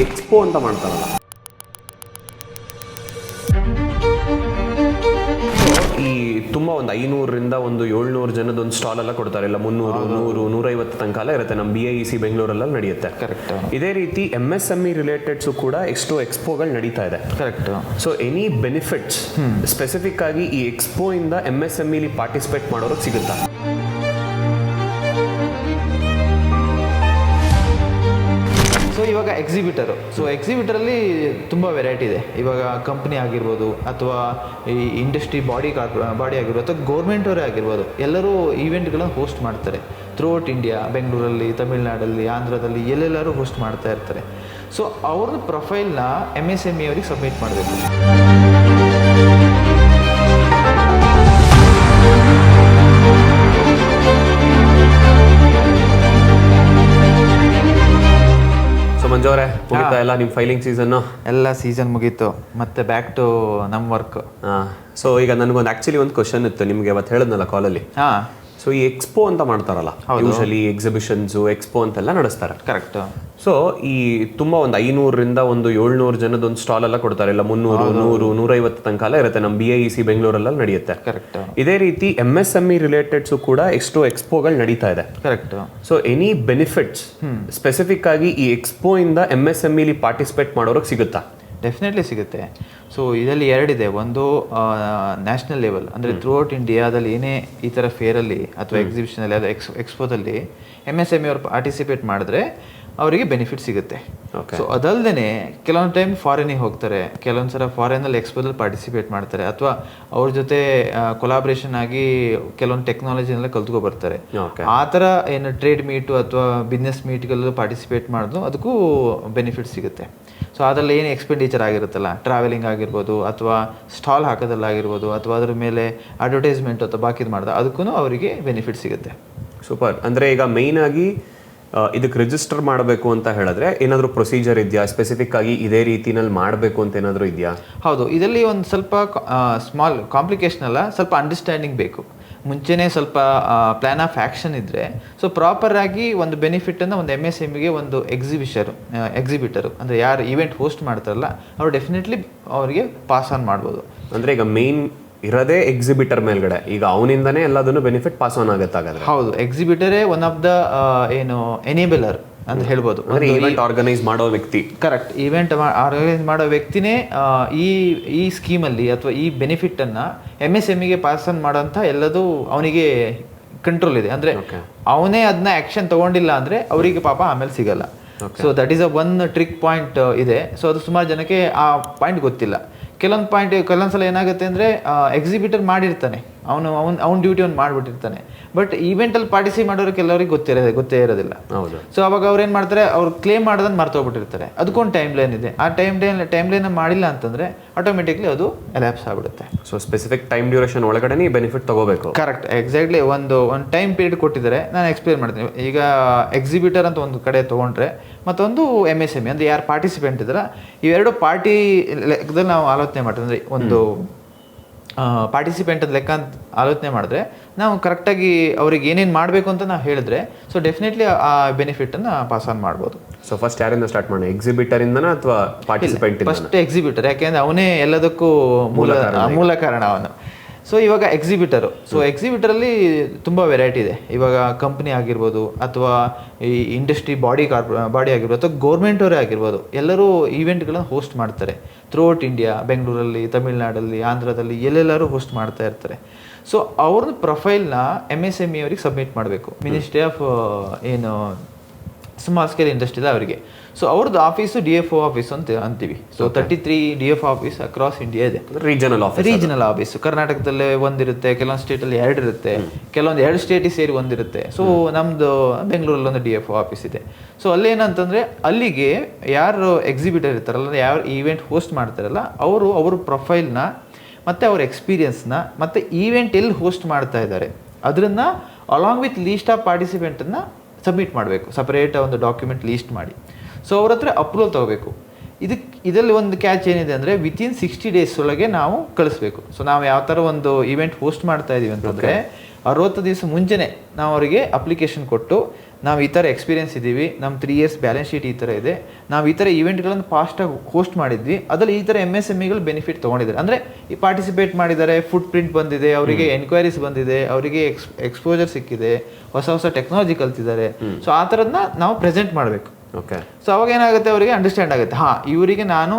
Expo ಅಂತ ಮಾಡ್ತಾರಲ್ಲ, ಈ ತುಂಬ ಒಂದು 500ರಿಂದ 700 ಜನದ ಒಂದು ಸ್ಟಾಲ್ ಎಲ್ಲ ಕೊಡ್ತಾರೆ, ಇಲ್ಲ 300, 100, 150 ತನಕ ಎಲ್ಲ ಇರುತ್ತೆ. ನಮ್ಮ BIEC ಬೆಂಗಳೂರಲ್ಲ ನಡೆಯುತ್ತೆ. ಕರೆಕ್ಟ್. ಇದೇ ರೀತಿ MSME ರಿಲೇಟೆಡ್ಸು ಕೂಡ ಎಷ್ಟೋ ಎಕ್ಸ್ಪೋಗಳು ನಡೀತಾ ಇದೆ. Correct. So any benefits specific ಆಗಿ ಈ ಎಕ್ಸ್ಪೋ ಇಂದ MSMEಲಿ ಪಾರ್ಟಿಸಿಪೇಟ್ ಮಾಡೋರಿಗೆ ಸಿಗುತ್ತಾ? ಸೊ ಇವಾಗ ಎಕ್ಸಿಬಿಟರಲ್ಲಿ ತುಂಬ ವೆರೈಟಿ ಇದೆ. ಇವಾಗ ಕಂಪ್ನಿ ಆಗಿರ್ಬೋದು ಅಥವಾ ಈ ಇಂಡಸ್ಟ್ರಿ ಬಾಡಿ ಆಗಿರ್ಬೋದು ಅಥವಾ ಗೌರ್ಮೆಂಟವರೇ ಆಗಿರ್ಬೋದು, ಎಲ್ಲರೂ ಈವೆಂಟ್ಗಳನ್ನು ಹೋಸ್ಟ್ ಮಾಡ್ತಾರೆ ಥ್ರೂಔಟ್ ಇಂಡಿಯಾ. ಬೆಂಗಳೂರಲ್ಲಿ, ತಮಿಳ್ನಾಡಲ್ಲಿ, ಆಂಧ್ರದಲ್ಲಿ ಎಲ್ಲೆಲ್ಲರೂ ಹೋಸ್ಟ್ ಮಾಡ್ತಾ ಇರ್ತಾರೆ. ಸೊ ಅವ್ರದ್ದು ಪ್ರೊಫೈಲ್ನ MSME ಅವರಿಗೆ ಸಬ್ಮಿಟ್ ಮಾಡಬೇಕು. ಮಂಜೋರೆ, ಮುಗಿತಾ ಎಲ್ಲ ನಿಮ್ಮ ಫೈಲಿಂಗ್ ಸೀಸನ್ನು? ಎಲ್ಲ ಸೀಸನ್ ಮುಗೀತು, ಮತ್ತೆ ಬ್ಯಾಕ್ ಟು ನಮ್ಮ ವರ್ಕ್. ಸೊ ಈಗ ನನಗೊಂದು ಆ್ಯಕ್ಚುಲಿ ಒಂದು ಕ್ವಶನ್ ಇತ್ತು ನಿಮಗೆ, ಅವತ್ತು ಹೇಳಿದ್ನಲ್ಲ ಕಾಲಲ್ಲಿ. ಸೊ ಈ ಎಕ್ಸ್ಪೋ ಅಂತ ಮಾಡ್ತಾರಲ್ಲ, ಯೂಶಲಿ ಎಕ್ಸಿಬಿಷನ್ಸು ಎಕ್ಸ್ಪೋ ಅಂತೆಲ್ಲ ನಡೆಸ್ತಾರೆ. ಕರೆಕ್ಟ್. ಸೊ ಈ ತುಂಬ ಒಂದು 500ರಿಂದ 700 ಜನದ ಒಂದು ಸ್ಟಾಲ್ ಎಲ್ಲ ಕೊಡ್ತಾರೆ, ಇಲ್ಲ 300, 100, 150 ತನಕ ಎಲ್ಲ ಇರುತ್ತೆ. ನಮ್ಮ BIEC ಬೆಂಗಳೂರಲ್ಲ ನಡೆಯುತ್ತೆ. ಕರೆಕ್ಟ್. ಇದೇ ರೀತಿ MSME ರಿಲೇಟೆಡ್ಸು ಕೂಡ ಎಷ್ಟೋ ಎಕ್ಸ್ಪೋಗಳು ನಡೀತಾ ಇದೆ. Correct. So any benefits specific ಆಗಿ ಈ ಎಕ್ಸ್ಪೋ ಇಂದ MSMEಲಿ ಪಾರ್ಟಿಸಿಪೇಟ್ ಮಾಡೋರಿಗೆ ಸಿಗುತ್ತಾ? ಡೆಫಿನೆಟ್ಲಿ ಸಿಗುತ್ತೆ. ಸೊ ಇದರಲ್ಲಿ ಎರಡಿದೆ. ಒಂದು ನ್ಯಾಷನಲ್ ಲೆವೆಲ್, ಅಂದರೆ ಥ್ರೂಔಟ್ ಇಂಡಿಯಾದಲ್ಲಿ ಏನೇ ಈ ಥರ ಫೇರಲ್ಲಿ ಅಥವಾ ಎಕ್ಸಿಬಿಷನಲ್ಲಿ ಅಥವಾ ಎಕ್ಸ್ಪೋದಲ್ಲಿ MSME ಅವರು ಪಾರ್ಟಿಸಿಪೇಟ್ ಮಾಡಿದ್ರೆ ಅವರಿಗೆ ಬೆನಿಫಿಟ್ ಸಿಗುತ್ತೆ. ಸೊ ಅದಲ್ಲದೆ ಕೆಲವೊಂದು ಟೈಮ್ ಫಾರಿನಿಗೆ ಹೋಗ್ತಾರೆ, ಕೆಲವೊಂದು ಸಲ ಫಾರಿನಲ್ಲಿ ಎಕ್ಸ್ಪೋದಲ್ಲಿ ಪಾರ್ಟಿಸಿಪೇಟ್ ಮಾಡ್ತಾರೆ, ಅಥವಾ ಅವ್ರ ಜೊತೆ ಕೊಲಾಬ್ರೇಷನ್ ಆಗಿ ಕೆಲವೊಂದು ಟೆಕ್ನಾಲಜಿನೆಲ್ಲ ಕಲ್ತ್ಕೊ ಬರ್ತಾರೆ. ಆ ಥರ ಏನು ಟ್ರೇಡ್ ಮೀಟು ಅಥವಾ ಬಿಸ್ನೆಸ್ ಮೀಟ್ಗಳಲ್ಲೂ ಪಾರ್ಟಿಸಿಪೇಟ್ ಮಾಡೋದು, ಅದಕ್ಕೂ ಬೆನಿಫಿಟ್ ಸಿಗುತ್ತೆ. ಸೊ ಅದರಲ್ಲಿ ಏನು ಎಕ್ಸ್ಪೆಂಡಿಚರ್ ಆಗಿರುತ್ತಲ್ಲ, ಟ್ರಾವೆಲಿಂಗ್ ಆಗಿರ್ಬೋದು ಅಥವಾ ಸ್ಟಾಲ್ ಹಾಕೋದಲ್ಲಾಗಿರ್ಬೋದು ಅಥವಾ ಅದ್ರ ಮೇಲೆ ಅಡ್ವರ್ಟೈಸ್ಮೆಂಟ್ ಅಥವಾ ಬಾಕಿದು ಮಾಡಿದ, ಅದಕ್ಕೂ ಅವರಿಗೆ ಬೆನಿಫಿಟ್ ಸಿಗುತ್ತೆ. ಸೂಪರ್. ಅಂದರೆ ಈಗ ಮೇಯ್ನ್ ಆಗಿ ಇದಕ್ಕೆ ರಿಜಿಸ್ಟರ್ ಮಾಡಬೇಕು ಅಂತ ಹೇಳಿದ್ರೆ ಏನಾದರೂ ಪ್ರೊಸೀಜರ್ ಇದೆಯಾ? ಸ್ಪೆಸಿಫಿಕ್ ಆಗಿ ಇದೇ ರೀತಿನಲ್ಲಿ ಮಾಡಬೇಕು ಅಂತ ಏನಾದರೂ ಇದೆಯಾ? ಹೌದು, ಇದರಲ್ಲಿ ಒಂದು ಸ್ವಲ್ಪ ಸ್ಮಾಲ್ ಕಾಂಪ್ಲಿಕೇಶನ್ ಅಲ್ಲ, ಸ್ವಲ್ಪ ಅಂಡರ್ಸ್ಟ್ಯಾಂಡಿಂಗ್ ಬೇಕು. ಮುಂಚೆನೇ ಸ್ವಲ್ಪ ಪ್ಲ್ಯಾನ್ ಆಫ್ ಆ್ಯಕ್ಷನ್ ಇದ್ದರೆ, ಸೊ ಪ್ರಾಪರಾಗಿ ಒಂದು ಬೆನಿಫಿಟನ್ನು ಒಂದು MSMEಗೆ ಒಂದು ಎಕ್ಸಿಬಿಟರು ಅಂದರೆ ಯಾರು ಈವೆಂಟ್ ಹೋಸ್ಟ್ ಮಾಡ್ತಾರಲ್ಲ ಅವರು ಡೆಫಿನೆಟ್ಲಿ ಅವರಿಗೆ ಪಾಸ್ ಆನ್ ಮಾಡ್ಬೋದು. ಅಂದರೆ ಈಗ ಮೇನ್ ಇರೋದೇ ಎಕ್ಸಿಬಿಟರ್ ಮೇಲ್ಗಡೆ, ಈಗ ಅವನಿಂದನೇ ಎಲ್ಲದನ್ನು ಬೆನಿಫಿಟ್ ಪಾಸ್ ಆನ್ ಆಗುತ್ತೆ. ಹಾಗಾದ್ರೆ ಹೌದು, ಎಕ್ಸಿಬಿಟರೇ ಒನ್ ಆಫ್ ದ ಏನು ಎನೇಬಲರ್ ಅಂತ ಹೇಳ್ಬೋದು. ಅಂದರೆ ಈವೆಂಟ್ ಆರ್ಗನೈಸ್ ಮಾಡೋ ವ್ಯಕ್ತಿ. ಕರೆಕ್ಟ್. ಈವೆಂಟ್ ಆರ್ಗನೈಸ್ ಮಾಡೋ ವ್ಯಕ್ತಿನೇ ಈ ಸ್ಕೀಮಲ್ಲಿ ಅಥವಾ ಈ ಬೆನಿಫಿಟನ್ನು MSMEಗೆ ಪಾಸ್ ಆನ್ ಮಾಡೋಂಥ ಎಲ್ಲದೂ ಅವನಿಗೆ ಕಂಟ್ರೋಲ್ ಇದೆ. ಅಂದರೆ ಅವನೇ ಅದನ್ನ ಆ್ಯಕ್ಷನ್ ತೊಗೊಂಡಿಲ್ಲ ಅಂದರೆ ಅವರಿಗೆ ಪಾಪ ಆಮೇಲೆ ಸಿಗಲ್ಲ. So that is one trick point ಇದೆ. ಸೊ ಅದು ಸುಮಾರು ಜನಕ್ಕೆ ಆ ಪಾಯಿಂಟ್ ಗೊತ್ತಿಲ್ಲ. ಕೆಲವೊಂದು ಸಲ ಏನಾಗುತ್ತೆ ಅಂದರೆ ಎಕ್ಸಿಬಿಟರ್ ಮಾಡಿರ್ತಾನೆ, ಅವನ ಡ್ಯೂಟಿ ಅವ್ನು ಮಾಡಿಬಿಟ್ಟಿರ್ತಾನೆ, ಬಟ್ ಈವೆಂಟಲ್ಲಿ ಪಾರ್ಟಿಸಿಪೇಟ್ ಮಾಡೋರು ಕೆಲವರಿಗೆ ಗೊತ್ತೇ ಇರೋದಿಲ್ಲ. ಹೌದು. ಸೊ ಅವಾಗ ಅವ್ರು ಏನು ಮಾಡ್ತಾರೆ, ಅವ್ರು ಕ್ಲೇಮ್ ಮಾಡೋದನ್ನು ಮರ್ತೋಗ್ಬಿಟ್ಟಿರ್ತಾರೆ. ಅದಕ್ಕೊಂದು ಟೈಮ್ ಲೈನ್ ಇದೆ. ಆ ಟೈಮ್ ಲೈನ್ ಮಾಡಿಲ್ಲ ಅಂತಂದರೆ ಆಟೋಮೆಟಿಕ್ಲಿ ಅದು ಎಲ್ಯಾಪ್ಸ್ ಆಗಿಬಿಡುತ್ತೆ. ಸೊ ಸ್ಪೆಸಿಫಿಕ್ ಟೈಮ್ ಡ್ಯೂರೇಷನ್ ಒಳಗಡೆ ಬೆನಿಫಿಟ್ ತಗೋಬೇಕು. Correct, exactly. ಒಂದು ಟೈಮ್ ಪೀರಿಯಡ್ ಕೊಟ್ಟಿದ್ದಾರೆ, ನಾನು ಎಕ್ಸ್ಪ್ಲೇನ್ ಮಾಡ್ತೀನಿ. ಈಗ ಎಕ್ಸಿಬಿಟರ್ ಅಂತ ಒಂದು ಕಡೆ ತೊಗೊಂಡ್ರೆ ಮತ್ತೊಂದು MSME ಅಂದರೆ ಯಾರು ಪಾರ್ಟಿಸಿಪೆಂಟ್ ಇದ್ದಾರೆ, ಇವೆರಡು ಪಾರ್ಟಿ ಲೆಕ್ಕದಲ್ಲಿ ನಾವು ಆಲೋಚನೆ ಮಾಡ್ತೀವಿ. ಅಂದರೆ ಒಂದು ಪಾರ್ಟಿಸಿಪೆಂಟ್ ಅಂತ ಲೆಕ್ಕ ಅಂತ ಆಲೋಚನೆ ಮಾಡಿದ್ರೆ ನಾವು ಕರೆಕ್ಟಾಗಿ ಅವ್ರಿಗೆ ಏನೇನು ಮಾಡಬೇಕು ಅಂತ ನಾವು ಹೇಳಿದ್ರೆ, ಸೊ ಡೆಫಿನೆಟ್ಲಿ ಆ ಬೆನಿಫಿಟನ್ನು ಪಾಸ್ ಆನ್ ಮಾಡ್ಬೋದು. ಸೊ ಫಸ್ಟ್ ಯಾರಿಂದ ಸ್ಟಾರ್ಟ್ ಮಾಡೋಣ, ಎಕ್ಸಿಬಿಟರಿಂದನಾ ಅಥವಾ ಪಾರ್ಟಿಸಿಪೆಂಟ್? ಫಸ್ಟ್ ಎಕ್ಸಿಬಿಟರ್, ಯಾಕೆಂದರೆ ಅವನೇ ಎಲ್ಲದಕ್ಕೂ ಮೂಲ ಕಾರಣ ಅವನು. ಸೊ ಇವಾಗ ಎಕ್ಸಿಬಿಟರಲ್ಲಿ ತುಂಬ ವೆರೈಟಿ ಇದೆ. ಇವಾಗ ಕಂಪ್ನಿ ಆಗಿರ್ಬೋದು ಅಥವಾ ಈ ಇಂಡಸ್ಟ್ರಿ ಬಾಡಿ ಆಗಿರ್ಬೋದು ಅಥವಾ ಗೌರ್ಮೆಂಟವರೇ ಆಗಿರ್ಬೋದು, ಎಲ್ಲರೂ ಈವೆಂಟ್ಗಳನ್ನು ಹೋಸ್ಟ್ ಮಾಡ್ತಾರೆ ಥ್ರೂಔಟ್ ಇಂಡಿಯಾ. ಬೆಂಗಳೂರಲ್ಲಿ, ತಮಿಳ್ನಾಡಲ್ಲಿ, ಆಂಧ್ರದಲ್ಲಿ ಎಲ್ಲೆಲ್ಲರೂ ಹೋಸ್ಟ್ ಮಾಡ್ತಾ ಇರ್ತಾರೆ. ಸೊ ಅವ್ರದ್ದು ಪ್ರೊಫೈಲ್ನ MSME ಅವರಿಗೆ ಸಬ್ಮಿಟ್ ಮಾಡಬೇಕು. ಮಿನಿಸ್ಟ್ರಿ ಆಫ್ ಏನು ಸ್ಮಾಲ್ ಸ್ಕೇಲ್ ಇಂಡಸ್ಟ್ರಿ ಇದೆ ಅವರಿಗೆ. ಸೊ ಅವ್ರದ್ದು ಆಫೀಸು DFO ಆಫೀಸ್ ಅಂತ ಅಂತೀವಿ. So 33 DFO office across India ಇದೆ. ರೀಜನಲ್ ಆಫೀಸು ಕರ್ನಾಟಕದಲ್ಲೇ ಒಂದಿರುತ್ತೆ, ಕೆಲವೊಂದು ಸ್ಟೇಟಲ್ಲಿ 2 ಇರುತ್ತೆ, ಕೆಲವೊಂದು 2 ಸ್ಟೇಟಿಗೆ ಸೇರಿ ಒಂದಿರುತ್ತೆ. ಸೊ ನಮ್ಮದು ಬೆಂಗಳೂರಲ್ಲಿ ಒಂದು DFO ಆಫೀಸ್ ಇದೆ. ಸೊ ಅಲ್ಲೇನಂತಂದರೆ ಅಲ್ಲಿಗೆ ಯಾರು ಎಕ್ಸಿಬಿಟರ್ ಇರ್ತಾರಲ್ಲ, ಯಾರು ಈವೆಂಟ್ ಹೋಸ್ಟ್ ಮಾಡ್ತಾರಲ್ಲ, ಅವ್ರ ಪ್ರೊಫೈಲ್ನ ಮತ್ತು ಅವ್ರ ಎಕ್ಸ್ಪೀರಿಯನ್ಸ್ನ ಮತ್ತು ಈವೆಂಟ್ ಎಲ್ಲಿ ಹೋಸ್ಟ್ ಮಾಡ್ತಾ ಇದ್ದಾರೆ ಅದನ್ನು ಅಲಾಂಗ್ ವಿತ್ ಲೀಸ್ಟ್ ಆಫ್ ಪಾರ್ಟಿಸಿಪೆಂಟನ್ನು ಸಬ್ಮಿಟ್ ಮಾಡಬೇಕು. ಸಪ್ರೇಟ್ ಒಂದು ಡಾಕ್ಯುಮೆಂಟ್ ಲೀಸ್ಟ್ ಮಾಡಿ ಸೊ ಅವ್ರ ಹತ್ರ ಅಪ್ರೂವಲ್ ತೊಗೋಬೇಕು. ಇದರಲ್ಲಿ ಒಂದು ಕ್ಯಾಚ್ ಏನಿದೆ ಅಂದರೆ ವಿತಿನ್ 60 days ಒಳಗೆ ನಾವು ಕಳಿಸ್ಬೇಕು. ಸೊ ನಾವು ಯಾವ ಥರ ಒಂದು ಈವೆಂಟ್ ಹೋಸ್ಟ್ ಮಾಡ್ತಾ ಇದ್ದೀವಿ ಅಂತಂದರೆ 60 ದಿವಸ ಮುಂಚೆನೇ ನಾವು ಅವರಿಗೆ ಅಪ್ಲಿಕೇಶನ್ ಕೊಟ್ಟು ನಾವು ಈ ಥರ ಎಕ್ಸ್ಪೀರಿಯನ್ಸ್ ಇದ್ದೀವಿ, ನಮ್ಮ 3 ಇಯರ್ಸ್ ಬ್ಯಾಲೆನ್ಸ್ ಶೀಟ್ ಈ ಥರ ಇದೆ, ನಾವು ಈ ಥರ ಇವೆಂಟ್ಗಳನ್ನು ಫಾಸ್ಟಾಗಿ ಹೋಸ್ಟ್ ಮಾಡಿದ್ವಿ, ಅದರಲ್ಲಿ ಈ ಥರ MSMEಗಳು ಬೆನಿಫಿಟ್ ತೊಗೊಂಡಿದ್ದಾರೆ. ಅಂದರೆ ಈ ಪಾರ್ಟಿಸಿಪೇಟ್ ಮಾಡಿದ್ದಾರೆ, ಫುಟ್ ಪ್ರಿಂಟ್ ಬಂದಿದೆ, ಅವರಿಗೆ ಎನ್ಕ್ವೈರೀಸ್ ಬಂದಿದೆ, ಅವರಿಗೆ ಎಕ್ಸ್ಪೋಜರ್ ಸಿಕ್ಕಿದೆ, ಹೊಸ ಹೊಸ ಟೆಕ್ನಾಲಜಿ ಕಲ್ತಿದ್ದಾರೆ. ಸೊ ಆ ಥರದನ್ನ ನಾವು ಪ್ರೆಸೆಂಟ್ ಮಾಡಬೇಕು. ಓಕೆ. ಸೊ ಅವಾಗ ಏನಾಗುತ್ತೆ, ಅವರಿಗೆ ಅಂಡರ್ಸ್ಟ್ಯಾಂಡ್ ಆಗುತ್ತೆ, ಹಾಂ ಇವರಿಗೆ ನಾನು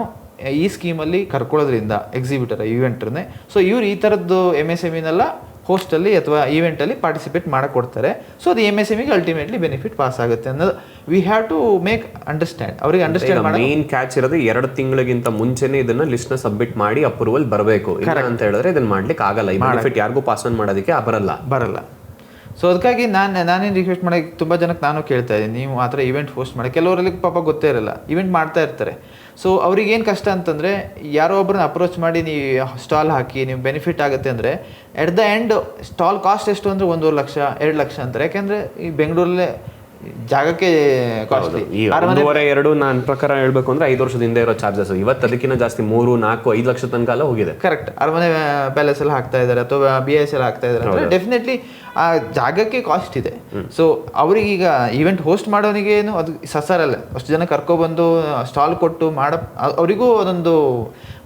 ಈ ಸ್ಕೀಮಲ್ಲಿ ಕರ್ಕೊಳ್ಳೋದ್ರಿಂದ ಎಕ್ಸಿಬಿಟರ್ ಇವೆಂಟ್ರನ್ನೇ, ಸೊ ಇವ್ರು ಈ ಥರದ್ದು MSMEನೆಲ್ಲ ಹೋಸ್ಟಲ್ಲಿ ಅಥವಾ ಈವೆಂಟಲ್ಲಿ ಪಾರ್ಟಿಸಿಪೇಟ್ ಮಾಡಕ್ಕೆ ಕೊಡ್ತಾರೆ. ಸೊ ಅದು MSMEಗೆ ಅಲ್ಟಿಮೇಟ್ಲಿ ಬೆನಿಫಿಟ್ ಪಾಸ್ ಆಗುತ್ತೆ ಅನ್ನೋದು we have to make understand. ಅವ್ರಿಗೆ ಅಂಡರ್ಸ್ಟ್ಯಾಂಡ್ ಮಾಡಿ ಮೇನ್ ಕ್ಯಾಚ್ ಇರೋದು 2 ತಿಂಗಳಿಗಿಂತ ಮುಂಚೆನೇ ಇದನ್ನ ಲಿಸ್ಟ್ ನ ಸಬ್ಮಿಟ್ ಮಾಡಿ ಅಪ್ರೂವಲ್ ಬರಬೇಕು. ಇಲ್ಲ ಅಂತ ಹೇಳಿದ್ರೆ ಇದನ್ನ ಮಾಡ್ಲಿಕ್ಕೆ ಆಗಲ್ಲ. ಈ ಬೆನಿಫಿಟ್ ಯಾರಿಗೂ ಪಾಸ್ ಆನ್ ಮಾಡೋದಕ್ಕೆ ಬರಲ್ಲ. ಸೊ ಅದಕ್ಕಾಗಿ ನಾನೇನು ರಿಕ್ವೆಸ್ಟ್ ಮಾಡೋಕ್ಕೆ ತುಂಬ ಜನಕ್ಕೆ ನಾನು ಕೇಳ್ತಾ ಇದ್ದೀನಿ, ನೀವು ಆ ಥರ ಇವೆಂಟ್ ಹೋಸ್ಟ್ ಮಾಡಿ. ಕೆಲವರಲ್ಲಿ ಪಾಪ ಗೊತ್ತೇ ಇರಲ್ಲ, ಇವೆಂಟ್ ಮಾಡ್ತಾ ಇರ್ತಾರೆ. ಸೊ ಅವ್ರಿಗೇನು ಕಷ್ಟ ಅಂತಂದರೆ, ಯಾರೋ ಒಬ್ಬರನ್ನ ಅಪ್ರೋಚ್ ಮಾಡಿ ನೀವು ಸ್ಟಾಲ್ ಹಾಕಿ ನೀವು ಬೆನಿಫಿಟ್ ಆಗುತ್ತೆ ಅಂದರೆ, at the end stall cost ಎಷ್ಟು ಅಂದರೆ 1.5 ಲಕ್ಷ 2 ಲಕ್ಷ ಅಂತಾರೆ. ಯಾಕೆಂದರೆ ಈ ಬೆಂಗಳೂರಲ್ಲೇ ಜಾಗಕ್ಕೆ ಕಾಸ್ಟ್ಲಿ. 1.5-2 ನನ್ನ ಪ್ರಕಾರ ಹೇಳ್ಬೇಕು ಅಂದ್ರೆ 5 ವರ್ಷದಿಂದ ಇರೋ ಚಾರ್ಜಸ್ ಇವತ್ತು ಅದಕ್ಕಿಂತ ಜಾಸ್ತಿ 3, 4, 5 ಲಕ್ಷ ತನಕ ಎಲ್ಲ ಹೋಗಿದೆ. ಕರೆಕ್ಟ್. ಅರಮನೆ ಪ್ಯಾಲೇಸ್ ಎಲ್ಲ ಹಾಕ್ತಾ ಇದ್ದಾರೆ ಅಥವಾ BIS ಎಲ್ಲ ಹಾಕ್ತಾ ಇದ್ದಾರೆ ಅಂದರೆ ಡೆಫಿನೆಟ್ಲಿ ಆ ಜಾಗಕ್ಕೆ ಕಾಸ್ಟ್ ಇದೆ. ಸೊ ಅವ್ರಿಗೀಗ ಈವೆಂಟ್ ಹೋಸ್ಟ್ ಮಾಡೋನಿಗೆ ಏನು ಅದು ಸಸರಲ್ಲ, ಅಷ್ಟು ಜನ ಕರ್ಕೊಬಂದು ಸ್ಟಾಲ್ ಕೊಟ್ಟು ಅವರಿಗೂ ಅದೊಂದು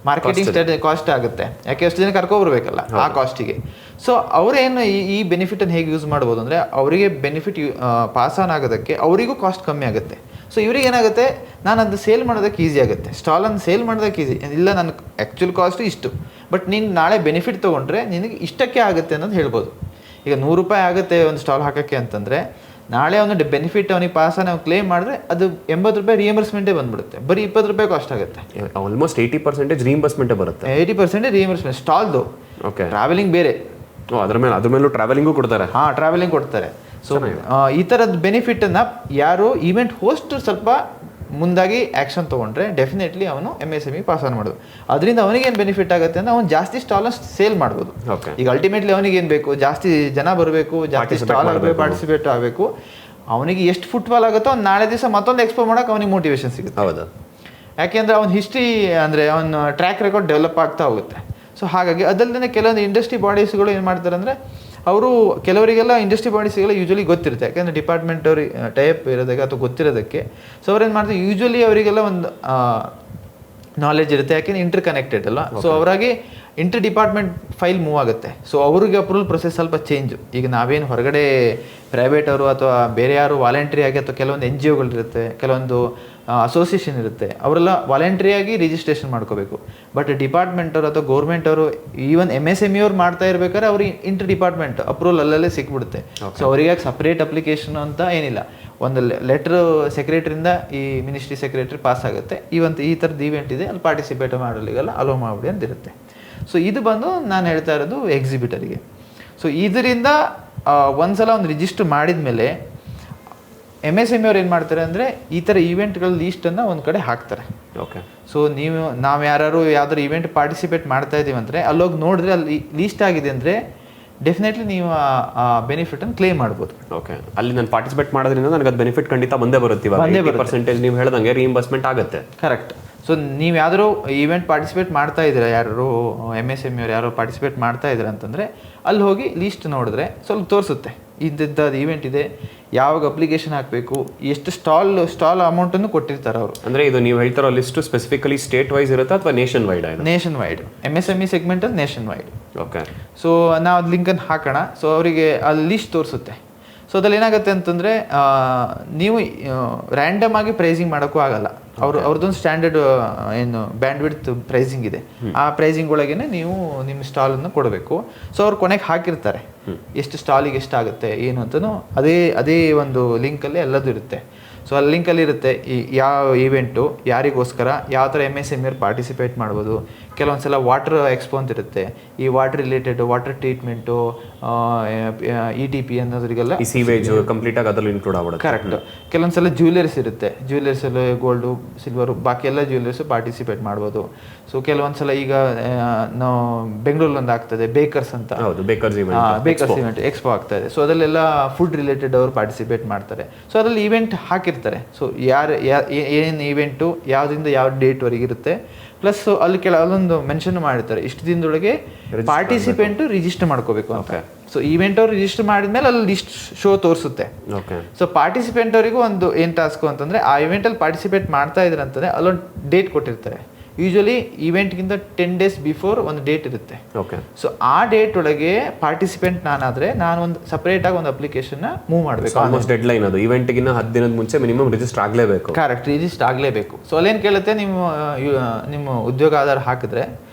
ಮಾರ್ಕೆಟಿಂಗ್ ಸ್ಟ್ರಾಟಜಿ ಕಾಸ್ಟ್ ಆಗುತ್ತೆ. ಯಾಕೆ ಅಷ್ಟು ಜನ ಕರ್ಕೊಬರ್ಬೇಕಲ್ಲ ಆ ಕಾಸ್ಟಿಗೆ. ಸೊ ಅವರೇನು ಈ ಬೆನಿಫಿಟನ್ನು ಹೇಗೆ ಯೂಸ್ ಮಾಡ್ಬೋದು ಅಂದರೆ, ಅವರಿಗೆ ಬೆನಿಫಿಟ್ ಪಾಸ್ ಆನ್ ಆಗೋದಕ್ಕೆ ಅವರಿಗೂ ಕಾಸ್ಟ್ ಕಮ್ಮಿ ಆಗುತ್ತೆ. ಸೊ ಇವ್ರಿಗೆ ಏನಾಗುತ್ತೆ, ನಾನು ಅದು ಸೇಲ್ ಮಾಡೋದಕ್ಕೆ ಈಸಿ ಆಗುತ್ತೆ, ಸ್ಟಾಲನ್ನು ಸೇಲ್ ಮಾಡೋದಕ್ಕೆ ಈಸಿ. ಇಲ್ಲ ನನ್ನ ಆ್ಯಕ್ಚುಲ್ ಕಾಸ್ಟು ಇಷ್ಟು, ಬಟ್ ನೀನು ನಾಳೆ ಬೆನಿಫಿಟ್ ತೊಗೊಂಡ್ರೆ ನಿನಗೆ ಇಷ್ಟಕ್ಕೆ ಆಗುತ್ತೆ ಅನ್ನೋದು ಹೇಳ್ಬೋದು. ಈಗ 100 ರೂಪಾಯಿ ಆಗುತ್ತೆ ಒಂದು ಸ್ಟಾಲ್ ಹಾಕೋಕ್ಕೆ ಅಂತಂದರೆ, ನಾಳೆ ಅವನು ಬೆನಿಫಿಟ್ ಅವನಿಗೆ ಪಾಸನ್ನು ನಾವು ಕ್ಲೇಮ್ ಮಾಡಿದ್ರೆ ಅದು 80 ರೂಪಾಯಿ ರಿಯಂಬರ್ಸ್ಮೆಂಟೇ ಬಂದ್ಬಿಡುತ್ತೆ. ಬರೀ 20 ರೂಪಾಯಿ ಕಾಸ್ಟ್ ಆಗುತ್ತೆ. ಆಲ್ಮೋಸ್ಟ್ 80% ರಿಯಂಬರ್ಸ್ಮೆಂಟೇ ಬರುತ್ತೆ. 80% ರಿಯಂಬರ್ಸ್ಮೆಂಟ್ ಸ್ಟಾಲ್ದು. ಓಕೆ. ಟ್ರಾವೆಲಿಂಗ್ ಬೇರೆ. ಅದ್ರ ಮೇಲೂ ಟ್ರಾವೆಲಿಂಗು ಕೊಡ್ತಾರೆ. ಹಾಂ, ಟ್ರಾವೆಲಿಂಗ್ ಕೊಡ್ತಾರೆ. ಸೊ ಈ ಥರದ ಬೆನಿಫಿಟನ್ನು ಯಾರು ಈವೆಂಟ್ ಹೋಸ್ಟ್ ಸ್ವಲ್ಪ ಮುಂದಾಗಿ ಆ್ಯಕ್ಷನ್ ತೊಗೊಂಡ್ರೆ ಡೆಫಿನೆಟ್ಲಿ ಅವನು MSME ಪಾಸ್ ಆನ್ ಮಾಡೋದು. ಅದರಿಂದ ಅವನಿಗೇನು ಬೆನಿಫಿಟ್ ಆಗುತ್ತೆ ಅಂದರೆ, ಅವನು ಜಾಸ್ತಿ ಸ್ಟಾಲನ್ನು ಸೇಲ್ ಮಾಡ್ಬೋದು. ಈಗ ಅಲ್ಟಿಮೇಟ್ಲಿ ಅವನಿಗೆ ಏನು ಬೇಕು, ಜಾಸ್ತಿ ಜನ ಬರಬೇಕು, ಜಾಸ್ತಿ ಸ್ಟಾಲ್ ಆಗಬೇಕು, ಪಾರ್ಟಿಸಿಪೇಟ್ ಆಗಬೇಕು. ಅವನಿಗೆ ಎಷ್ಟು ಫುಟ್ಬಾಲ್ ಆಗುತ್ತೋ ಅವ್ನು ನಾಳೆ ದಿವಸ ಮತ್ತೊಂದು ಎಕ್ಸ್ಪೋ ಮಾಡೋಕೆ ಅವನಿಗೆ ಮೋಟಿವೇಶನ್ ಸಿಗುತ್ತೆ. ಹೌದು. ಯಾಕೆಂದರೆ ಅವ್ನ ಹಿಸ್ಟ್ರಿ ಅಂದರೆ ಅವನ ಟ್ರ್ಯಾಕ್ ರೆಕಾರ್ಡ್ ಡೆವಲಪ್ ಆಗ್ತಾ ಹೋಗುತ್ತೆ. ಸೊ ಹಾಗಾಗಿ ಅದಲ್ಲದೆ ಕೆಲವೊಂದು ಇಂಡಸ್ಟ್ರಿ ಬಾಡೀಸ್ಗಳು ಏನು ಮಾಡ್ತಾರೆ ಅಂದರೆ, ಅವರು ಕೆಲವರಿಗೆಲ್ಲ ಇಂಡಸ್ಟ್ರಿ ಬಾಡೀಸ್ಗೆಲ್ಲ ಯೂಶ್ವಲಿ ಗೊತ್ತಿರುತ್ತೆ, ಯಾಕೆಂದರೆ ಡಿಪಾರ್ಟ್ಮೆಂಟ್ ಅವ್ರಿಗೆ ಟೈಪ್ ಇರೋದಕ್ಕೆ ಅಥವಾ ಗೊತ್ತಿರೋದಕ್ಕೆ. ಸೊ ಅವ್ರೇನು ಮಾಡ್ತಾರೆ, ಯೂಶ್ವಲಿ ಅವರಿಗೆಲ್ಲ ಒಂದು ನಾಲೆಜ್ ಇರುತ್ತೆ, ಯಾಕೆಂದರೆ ಇಂಟರ್ ಕನೆಕ್ಟೆಡ್ ಅಲ್ಲ. ಸೊ ಅವರಾಗಿ ಇಂಟರ್ ಡಿಪಾರ್ಟ್ಮೆಂಟ್ ಫೈಲ್ ಮೂವ್ ಆಗುತ್ತೆ. ಸೊ ಅವ್ರಿಗೆ ಅಪ್ರೂವಲ್ ಪ್ರೊಸೆಸ್ ಸ್ವಲ್ಪ ಚೇಂಜು. ಈಗ ನಾವೇನು ಹೊರಗಡೆ ಪ್ರೈವೇಟ್ ಅವರು ಅಥವಾ ಬೇರೆ ಯಾರು ವಾಲಂಟ್ರಿ ಆಗಿ ಅಥವಾ ಕೆಲವೊಂದು NGOಗಳಿರುತ್ತೆ, ಕೆಲವೊಂದು ಅಸೋಸಿಯೇಷನ್ ಇರುತ್ತೆ, ಅವರೆಲ್ಲ ವಾಲಂಟ್ರಿಯಾಗಿ ರಿಜಿಸ್ಟ್ರೇಷನ್ ಮಾಡ್ಕೋಬೇಕು. ಬಟ್ ಡಿಪಾರ್ಟ್ಮೆಂಟ್ ಅವರು ಅಥವಾ ಗೌರ್ಮೆಂಟ್ ಅವರು ಈವನ್ MSME ಅವ್ರು ಮಾಡ್ತಾ ಇರ್ಬೇಕಾದ್ರೆ ಅವ್ರಿಗೆ ಇಂಟರ್ ಡಿಪಾರ್ಟ್ಮೆಂಟ್ ಅಪ್ರೂವಲ್ ಅಲ್ಲೇ ಸಿಕ್ಬಿಡುತ್ತೆ. ಸೊ ಅವರಿಗೆ ಸಪ್ರೇಟ್ ಅಪ್ಲಿಕೇಶನ್ ಅಂತ ಏನಿಲ್ಲ, ಒಂದು ಲೆಟ್ರ್ ಸೆಕ್ರೆಟರಿಯಿಂದ ಈ ಮಿನಿಸ್ಟ್ರಿ ಸೆಕ್ರೆಟರಿ ಪಾಸ್ ಆಗುತ್ತೆ, ಈ ಥರದ್ದು ಈವೆಂಟ್ ಇದೆ ಅಲ್ಲಿ ಪಾರ್ಟಿಸಿಪೇಟ್ ಮಾಡಲಿಗೆಲ್ಲ ಅಲೋ ಮಾಡಿಬಿಡಿ ಅಂತ ಇರುತ್ತೆ. ಸೊ ಇದು ಬಂದು ನಾನು ಹೇಳ್ತಾ ಇರೋದು ಎಕ್ಸಿಬಿಟರಿಗೆ. ಸೊ ಇದರಿಂದ ಒಂದ್ಸಲ ಒಂದು ರಿಜಿಸ್ಟರ್ ಮಾಡಿದ ಮೇಲೆ MSME ಅವ್ರು ಏನು ಮಾಡ್ತಾರೆ ಅಂದರೆ, ಈ ಥರ ಈವೆಂಟ್ಗಳ ಲೀಸ್ಟನ್ನು ಒಂದು ಕಡೆ ಹಾಕ್ತಾರೆ. ಓಕೆ. ಸೊ ನಾವು ಯಾವ್ದಾದ್ರು ಈವೆಂಟ್ ಪಾರ್ಟಿಸಿಪೇಟ್ ಮಾಡ್ತಾ ಇದ್ದೀವಿ ಅಂದರೆ ಅಲ್ಲೋಗಿ ನೋಡಿದ್ರೆ ಅಲ್ಲಿ ಲೀಸ್ಟ್ ಆಗಿದೆ ಅಂದರೆ ಡೆಫಿನೆಟ್ಲಿ ನೀವು ಆ ಬೆನಿಫಿಟನ್ನು ಕ್ಲೇಮ್ ಮಾಡ್ಬೋದು. ಓಕೆ. ಅಲ್ಲಿ ನಾನು ಪಾರ್ಟಿಸಿಪೇಟ್ ಮಾಡೋದ್ರಿಂದ ನನಗೆ ಅದು ಬೆನಿಫಿಟ್ ಖಂಡಿತ ಬಂದೇ ಬರುತ್ತೆ. 80% ನೀವು ಹೇಳ್ದಂಗೆ ರೀಇಂಬರ್ಸ್ಮೆಂಟ್ ಆಗುತ್ತೆ. ಕರೆಕ್ಟ್. ಸೊ ನೀವು ಯಾವ್ದಾದ್ರು ಈವೆಂಟ್ ಪಾರ್ಟಿಸಿಪೇಟ್ ಮಾಡ್ತಾ ಇದ್ದೀರಾ, ಯಾರು MSME ಅವ್ರು ಯಾರು ಪಾರ್ಟಿಸಿಪೇಟ್ ಮಾಡ್ತಾ ಇದ್ದೀರಾ ಅಂತಂದರೆ, ಅಲ್ಲಿ ಹೋಗಿ ಲೀಸ್ಟ್ ನೋಡಿದ್ರೆ ಸ್ವಲ್ಪ ತೋರಿಸುತ್ತೆ ಇಂಥದ್ದು ಈವೆಂಟ್ ಇದೆ, ಯಾವಾಗ ಅಪ್ಲಿಕೇಶನ್ ಹಾಕಬೇಕು, ಎಷ್ಟು ಸ್ಟಾಲ್ ಅಮೌಂಟನ್ನು ಕೊಟ್ಟಿರ್ತಾರೆ ಅವರು. ಅಂದರೆ ಇದು ನೀವು ಹೇಳ್ತಾರೋ ಲಿಸ್ಟ್ ಸ್ಪೆಸಿಫಿಕಲಿ ಸ್ಟೇಟ್ ವೈಸ್ ಇರುತ್ತೆ ಅಥವಾ nationwide? Nationwide. MSME ಸೆಗ್ಮೆಂಟಲ್ಲಿ ನೇಷನ್ ವೈಡ್. ಓಕೆ. ಸೊ ನಾವು ಅದು ಲಿಂಕನ್ನು ಹಾಕೋಣ. ಸೊ ಅವರಿಗೆ ಅಲ್ಲಿ ಲೀಸ್ಟ್ ತೋರಿಸುತ್ತೆ. ಸೊ ಅದ್ರಲ್ಲಿ ಏನಾಗುತ್ತೆ ಅಂತಂದರೆ, ನೀವು ರ್ಯಾಂಡಮ್ ಆಗಿ ಪ್ರೈಸಿಂಗ್ ಮಾಡೋಕ್ಕೂ ಆಗಲ್ಲ. ಅವ್ರದ್ದೊಂದು ಸ್ಟ್ಯಾಂಡರ್ಡ್ ಏನು ಬ್ಯಾಂಡ್ ವಿಡ್ತ್ ಪ್ರೈಸಿಂಗ್ ಇದೆ, ಆ ಪ್ರೈಸಿಂಗ್ ಒಳಗೇನೆ ನೀವು ನಿಮ್ಮ ಸ್ಟಾಲನ್ನು ಕೊಡಬೇಕು. ಸೊ ಅವ್ರು ಕೊನೆಗೆ ಹಾಕಿರ್ತಾರೆ ಎಷ್ಟು ಸ್ಟಾಲಿಗೆ ಎಷ್ಟಾಗುತ್ತೆ ಏನು ಅಂತಲೂ ಅದೇ ಒಂದು ಲಿಂಕಲ್ಲಿ ಎಲ್ಲದೂ ಇರುತ್ತೆ. ಸೊ ಅಲ್ಲಿ ಲಿಂಕಲ್ಲಿ ಇರುತ್ತೆ ಯಾವ ಈವೆಂಟು ಯಾರಿಗೋಸ್ಕರ, ಯಾವ ಥರ MSME ಅವ್ರು ಪಾರ್ಟಿಸಿಪೇಟ್ ಮಾಡ್ಬೋದು. ಕೆಲವೊಂದು ಸಲ ವಾಟರ್ ಎಕ್ಸ್ಪೋ ಅಂತ ಇರುತ್ತೆ, ಈ water related water treatment, ETP ಅನ್ನೋದ್ರಿಗೆಲ್ಲ ಈ ಸೀವೇಜು ಕಂಪ್ಲೀಟಾಗಿ ಅದರಲ್ಲಿ ಇನ್ಕ್ಲೂಡ್ ಆಗ್ಬಿಡುತ್ತೆ. ಕರೆಕ್ಟ್. ಕೆಲವೊಂದು ಸಲ ಜ್ಯುವೆಲರ್ಸ್ ಇರುತ್ತೆ, ಜ್ಯುವೆಲರ್ಸಲ್ಲಿ ಗೋಲ್ಡು ಸಿಲ್ವರು ಬಾಕಿ ಎಲ್ಲ ಜ್ಯುವೆಲರ್ಸು ಪಾರ್ಟಿಸಿಪೇಟ್ ಮಾಡ್ಬೋದು. ಸೊ ಕೆಲವೊಂದು ಸಲ ಈಗ ನಾವು ಬೆಂಗಳೂರಲ್ಲಿ ಒಂದು ಆಗ್ತದೆ ಬೇಕರ್ಸ್ ಅಂತ, ಬೇಕರ್ಸ್ ಇವೆಂಟ್ ಎಕ್ಸ್ಪೋ ಆಗ್ತಾ ಇದೆ. ಸೊ ಅದರಲ್ಲೆಲ್ಲ ಫುಡ್ ರಿಲೇಟೆಡ್ ಅವರು ಪಾರ್ಟಿಸಿಪೇಟ್ ಮಾಡ್ತಾರೆ. ಸೊ ಅದರಲ್ಲಿ ಈವೆಂಟ್ ಹಾಕಿರ್ತಾರೆ. ಸೊ ಏನೇನು ಈವೆಂಟು ಯಾವುದರಿಂದ ಯಾವ ಡೇಟ್ವರೆಗೆ ಇರುತ್ತೆ, ಪ್ಲಸ್ ಅಲ್ಲಿ ಅಲ್ಲೊಂದು ಮೆನ್ಷನ್ ಮಾಡಿರ್ತಾರೆ ಇಷ್ಟು ದಿನದೊಳಗೆ ಪಾರ್ಟಿಸಿಪೆಂಟು ರಿಜಿಸ್ಟರ್ ಮಾಡ್ಕೋಬೇಕು ಅಂತ. ಸೊ ಈವೆಂಟ್ ಅವ್ರು ರಿಜಿಸ್ಟರ್ ಮಾಡಿದ್ಮೇಲೆ ಅಲ್ಲಿ ಲಿಸ್ಟ್ ಶೋ ತೋರಿಸುತ್ತೆ. ಓಕೆ. ಸೊ ಪಾರ್ಟಿಸಿಪೆಂಟ್ ಅವರಿಗೂ ಒಂದು ಏನು ಟಾಸ್ಕು ಅಂತಂದರೆ ಆ ಇವೆಂಟಲ್ಲಿ ಪಾರ್ಟಿಸಿಪೇಟ್ ಮಾಡ್ತಾ ಇದ್ರೆ ಅಂತಂದರೆ ಅಲ್ಲೊಂದು ಡೇಟ್ ಕೊಟ್ಟಿರ್ತಾರೆ. ಯೂಶಲಿ ಈವೆಂಟ್ಗಿಂತ 10 days ಬಿಫೋರ್ ಒಂದು ಡೇಟ್ ಇರುತ್ತೆ. ಓಕೆ. ಸೊ ಆ ಡೇಟ್ ಒಳಗೆ ಪಾರ್ಟಿಸಿಪೆಂಟ್ ನಾನಾದರೆ ನಾನು ಒಂದು ಸಪ್ರೇಟಾಗಿ ಒಂದು ಅಪ್ಲಿಕೇಶನ್ನ ಮೂವ್ ಮಾಡಬೇಕು. ಆಲ್ಮೋಸ್ಟ್ ಡೆಡ್ ಲೈನ್ ಅದು. ಈವೆಂಟ್ಗಿನ್ನ 10 ದಿನದ ಮುಂಚೆ ಮಿನಿಮಮ್ ರಿಜಿಸ್ಟರ್ ಆಗಲೇಬೇಕು. ಕರೆಕ್ಟ್, ರಿಜಿಸ್ಟರ್ ಆಗಲೇಬೇಕು. ಸೊ ಅಲ್ಲೇನು ಕೇಳುತ್ತೆ, ನಿಮ್ಮ ಉದ್ಯೋಗ ಆಧಾರ ಹಾಕಿದ್ರೆ